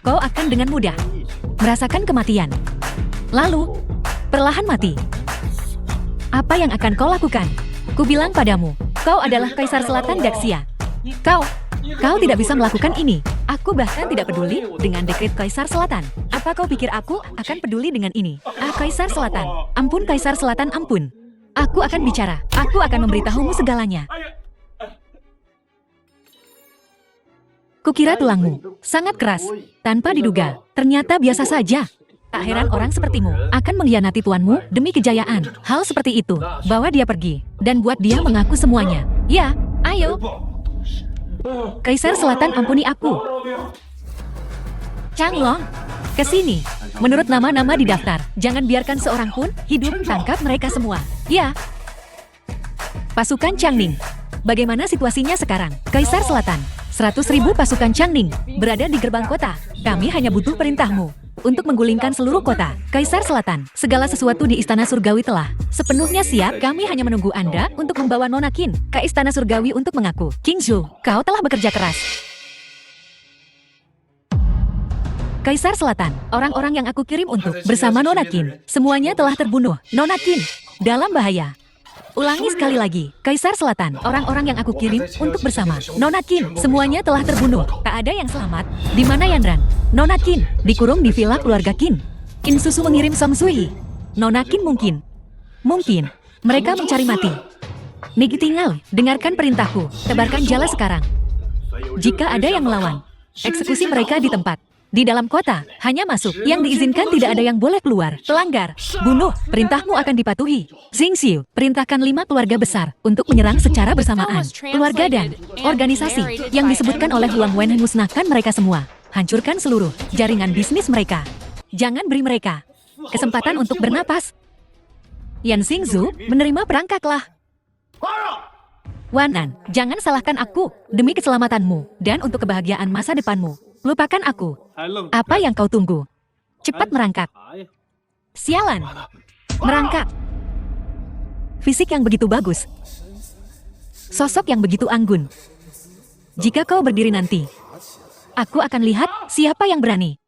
kau akan dengan mudah merasakan kematian. Lalu, perlahan mati. Apa yang akan kau lakukan? Ku bilang padamu, kau adalah Kaisar Selatan Daxia. Kau tidak bisa melakukan ini. Aku bahkan tidak peduli dengan dekret Kaisar Selatan. Apa kau pikir aku akan peduli dengan ini? Kaisar Selatan. Ampun Kaisar Selatan, ampun. Aku akan bicara. Aku akan memberitahumu segalanya. Kukira tulangmu sangat keras. Tanpa diduga, ternyata biasa saja. Tak heran orang sepertimu akan mengkhianati tuanmu demi kejayaan. Hal seperti itu, bawa dia pergi dan buat dia mengaku semuanya. Ya, ayo. Kaisar Selatan, ampuni aku. Changlong, ke sini. Menurut nama-nama di daftar, jangan biarkan seorang pun hidup. Tangkap mereka semua. Ya. Pasukan Changning, bagaimana situasinya sekarang? Kaisar Selatan, 100.000 pasukan Changning berada di gerbang kota. Kami hanya butuh perintahmu untuk menggulingkan seluruh kota. Kaisar Selatan, segala sesuatu di Istana Surgawi telah sepenuhnya siap. Kami hanya menunggu Anda untuk membawa Nona Qin ke Istana Surgawi untuk mengaku. King Zhou, kau telah bekerja keras. Kaisar Selatan, orang-orang yang aku kirim untuk bersama Nona Qin, semuanya telah terbunuh. Nona Qin, dalam bahaya. Ulangi sekali lagi, Kaisar Selatan, orang-orang yang aku kirim untuk bersama Nona Qin, semuanya telah terbunuh. Tak ada yang selamat. Di mana Yanran? Nona Qin, dikurung di villa keluarga Qin. Qin Susu mengirim Song Sui. Nona Qin mungkin. Mereka mencari mati. Niki tinggal, dengarkan perintahku, tebarkan jala sekarang. Jika ada yang melawan, eksekusi mereka di tempat. Di dalam kota, hanya masuk. Yang diizinkan tidak ada yang boleh keluar. Pelanggar, bunuh, perintahmu akan dipatuhi. Xing Xiu, perintahkan 5 keluarga besar untuk menyerang secara bersamaan. Keluarga dan organisasi yang disebutkan oleh Huang Wen musnahkan mereka semua. Hancurkan seluruh jaringan bisnis mereka. Jangan beri mereka kesempatan untuk bernapas. Yan Xingzu, menerima perangkaklah. Wanan, jangan salahkan aku demi keselamatanmu dan untuk kebahagiaan masa depanmu. Lupakan aku. Apa yang kau tunggu? Cepat merangkak. Sialan. Merangkak. Fisik yang begitu bagus. Sosok yang begitu anggun. Jika kau berdiri nanti, aku akan lihat siapa yang berani.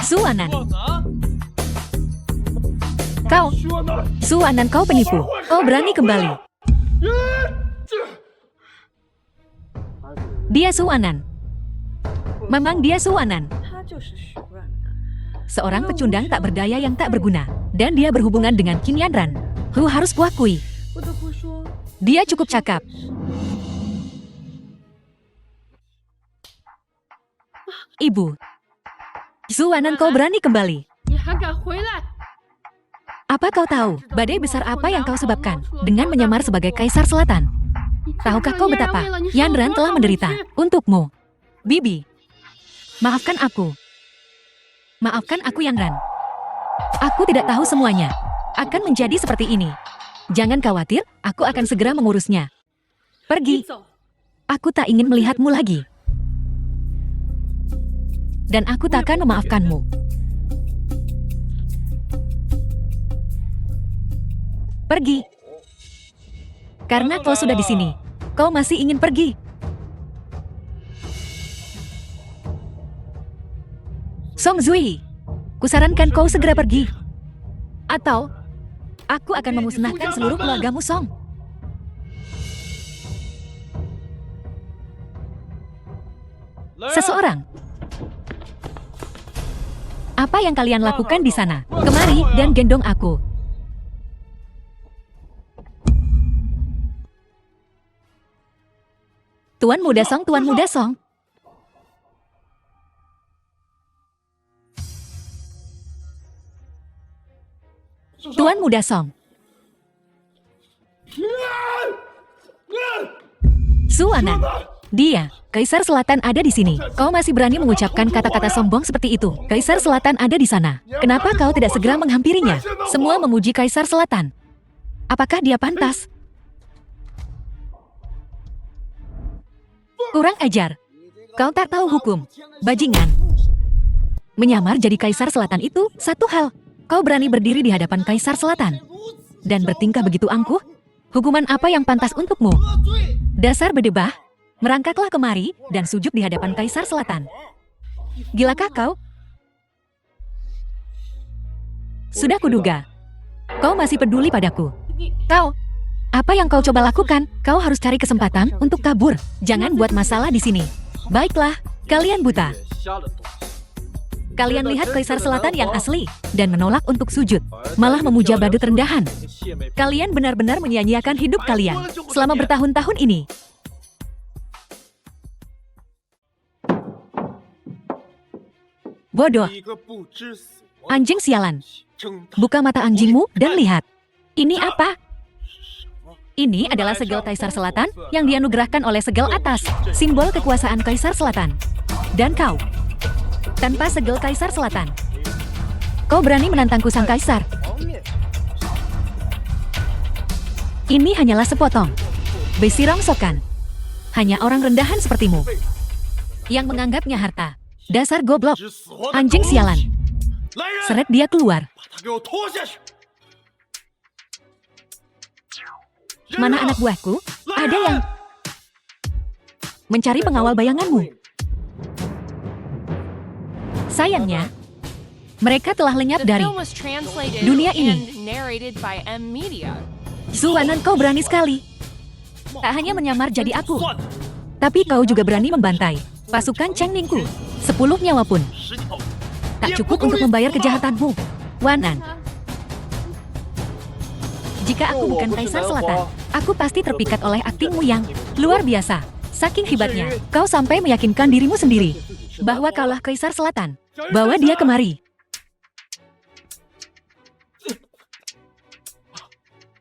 Suanan. Kau, Suanan, kau penipu. Kau berani kembali. Dia Suanan. Memang dia Suanan. Seorang pecundang tak berdaya yang tak berguna. Dan dia berhubungan dengan Qin Yanran. Lu harus kuakui. Dia cukup cakap. Ibu. Suanan, kau berani kembali. Apa kau tahu, badai besar apa yang kau sebabkan dengan menyamar sebagai Kaisar Selatan? Tahukah kau betapa Yanran telah menderita untukmu? Bibi, maafkan aku. Maafkan aku, Yanran. Aku tidak tahu semuanya. Akan menjadi seperti ini. Jangan khawatir, aku akan segera mengurusnya. Pergi. Aku tak ingin melihatmu lagi. Dan aku takkan memaafkanmu. Pergi. Karena kau sudah di sini, kau masih ingin pergi. Song Zui, kusarankan kau segera pergi. Atau, aku akan memusnahkan seluruh keluargamu, Song. Seseorang. Apa yang kalian lakukan di sana? Kemari dan gendong aku. Tuan Muda Song, Tuan Muda Song. Tuan Muda Song. Suanan. Dia, Kaisar Selatan ada di sini. Kau masih berani mengucapkan kata-kata sombong seperti itu. Kaisar Selatan ada di sana. Kenapa kau tidak segera menghampirinya? Semua memuji Kaisar Selatan. Apakah dia pantas? Kurang ajar. Kau tak tahu hukum. Bajingan. Menyamar jadi Kaisar Selatan itu satu hal. Kau berani berdiri di hadapan Kaisar Selatan dan bertingkah begitu angkuh? Hukuman apa yang pantas untukmu? Dasar bedebah. Merangkaklah kemari dan sujud di hadapan Kaisar Selatan. Gilakah kau? Sudah kuduga. Kau masih peduli padaku. Kau, apa yang kau coba lakukan? Kau harus cari kesempatan untuk kabur. Jangan buat masalah di sini. Baiklah, kalian buta. Kalian lihat Kaisar Selatan yang asli dan menolak untuk sujud, malah memuja badut rendahan. Kalian benar-benar menyia-nyiakan hidup kalian selama bertahun-tahun ini. Bodoh. Anjing sialan. Buka mata anjingmu dan lihat. Ini apa? Ini adalah segel Kaisar Selatan yang dianugerahkan oleh segel atas, simbol kekuasaan Kaisar Selatan. Dan kau, tanpa segel Kaisar Selatan, kau berani menantangku sang Kaisar. Ini hanyalah sepotong besi rongsokan. Hanya orang rendahan sepertimu yang menganggapnya harta. Dasar goblok, anjing sialan. Seret dia keluar. Mana anak buahku? Ada yang mencari pengawal bayanganmu. Sayangnya, mereka telah lenyap dari dunia ini. Zuanan, kau berani sekali. Tak hanya menyamar jadi aku, tapi kau juga berani membantai pasukan Cheng Ningku. 10 nyawa pun tak cukup untuk membayar kejahatanmu, Wanan. Jika aku bukan Kaisar Selatan, aku pasti terpikat oleh aktingmu yang luar biasa. Saking hebatnya, kau sampai meyakinkan dirimu sendiri bahwa kaulah Kaisar Selatan. Bawa dia kemari.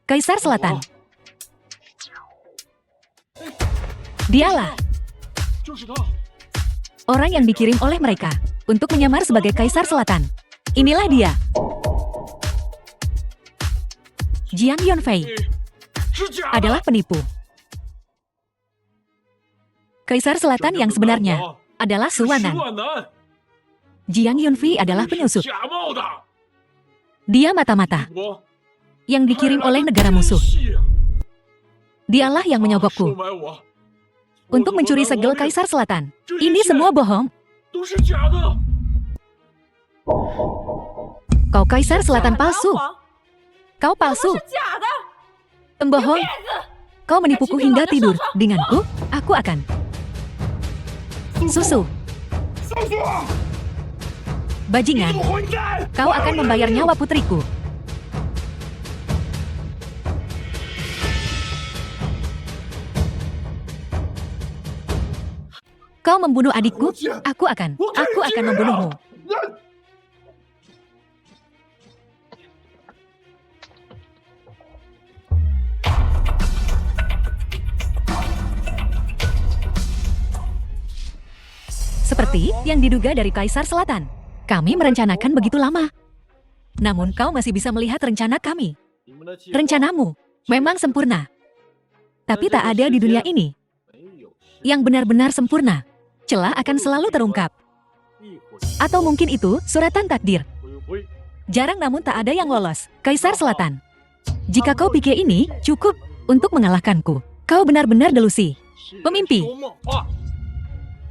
Kaisar Selatan. Dialah orang yang dikirim oleh mereka untuk menyamar sebagai Kaisar Selatan. Inilah dia. Jiang Yunfei adalah penipu. Kaisar Selatan yang sebenarnya adalah Suwanan. Jiang Yunfei adalah penyusup. Dia mata-mata yang dikirim oleh negara musuh. Dialah yang menyogokku untuk mencuri segel Kaisar Selatan. Ini semua bohong. Kau Kaisar Selatan palsu. Kau palsu. Pembohong. Kau menipuku hingga tidur. Denganku, aku akan susu. Bajingan, kau akan membayar nyawa putriku. Kau membunuh adikku, aku akan membunuhmu. Seperti yang diduga dari Kaisar Selatan. Kami merencanakan begitu lama. Namun kau masih bisa melihat rencana kami. Rencanamu memang sempurna. Tapi tak ada di dunia ini yang benar-benar sempurna. Celah akan selalu terungkap. Atau mungkin itu suratan takdir. Jarang namun tak ada yang lolos. Kaisar Selatan. Jika kau pikir ini cukup untuk mengalahkanku, kau benar-benar delusi. Pemimpi.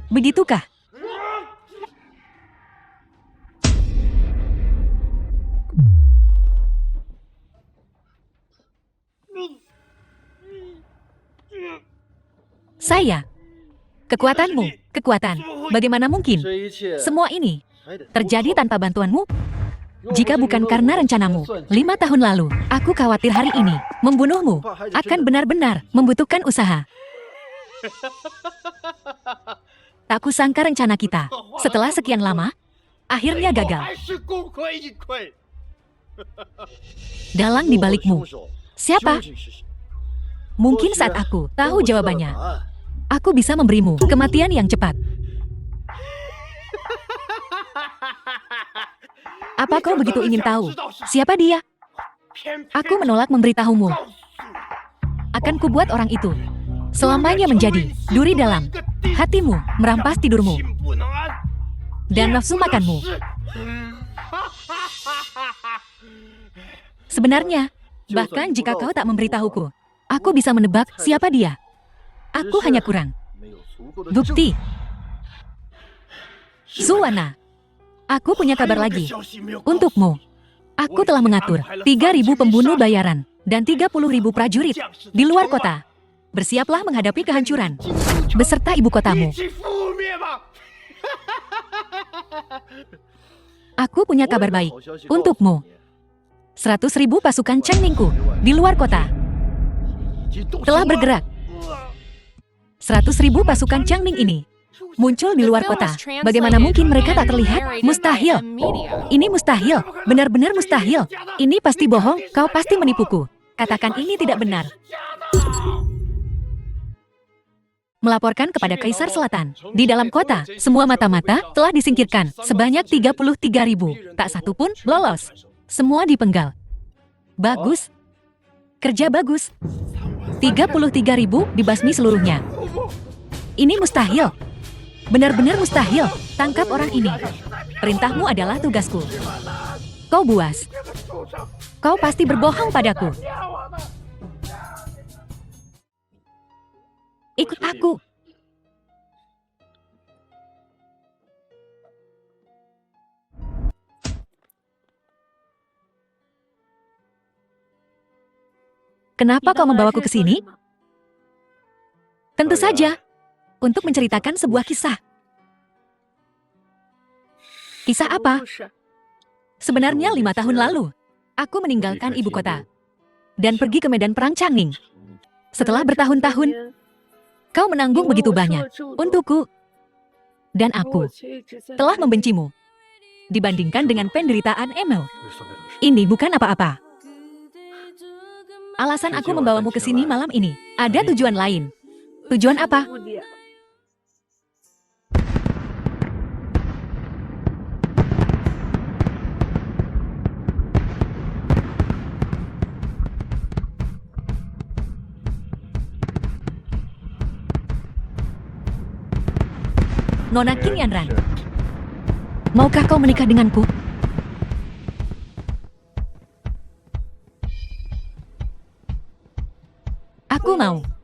Begitukah? Saya. Kekuatanmu, kekuatan. Bagaimana mungkin semua ini terjadi tanpa bantuanmu? Jika bukan karena rencanamu 5 tahun lalu, aku khawatir hari ini membunuhmu akan benar-benar membutuhkan usaha. Tak kusangka rencana kita setelah sekian lama akhirnya gagal. Dalang di balikmu. Siapa? Mungkin saat aku tahu jawabannya, aku bisa memberimu kematian yang cepat. Apa kau begitu ingin tahu siapa dia? Aku menolak memberitahumu. Akan kubuat orang itu selamanya menjadi duri dalam hatimu, merampas tidurmu dan nafsu makanmu. Sebenarnya, bahkan jika kau tak memberitahuku, aku bisa menebak siapa dia. Aku hanya kurang bukti. Suwana, aku punya kabar lagi untukmu. Aku telah mengatur 3.000 pembunuh bayaran dan 30.000 prajurit di luar kota. Bersiaplah menghadapi kehancuran beserta ibu kotamu. Aku punya kabar baik untukmu. 100.000 pasukan Cheng Ningku di luar kota telah bergerak. 100.000 pasukan Cheng Ning ini muncul di luar kota. Bagaimana mungkin mereka tak terlihat? Mustahil. Ini mustahil. Benar-benar mustahil. Ini pasti bohong. Kau pasti menipuku. Katakan ini tidak benar. Melaporkan kepada Kaisar Selatan. Di dalam kota, semua mata-mata telah disingkirkan. Sebanyak 33.000. Tak satu pun lolos. Semua dipenggal. Bagus. Kerja bagus. 33.000 dibasmi seluruhnya. Ini mustahil. Benar-benar mustahil. Tangkap orang ini. Perintahmu adalah tugasku. Kau buas. Kau pasti berbohong padaku. Ikut aku. Kenapa kau membawaku ke sini? Tentu saja, untuk menceritakan sebuah kisah. Kisah apa? Sebenarnya 5 tahun lalu, aku meninggalkan ibu kota dan pergi ke medan perang Changning. Setelah bertahun-tahun, kau menanggung begitu banyak untukku. Dan aku telah membencimu dibandingkan dengan penderitaan Emil. Ini bukan apa-apa. Alasan aku membawamu ke sini malam ini ada tujuan lain. Tujuan apa? Nona Qing Yanran, maukah kau menikah denganku? Aku mau.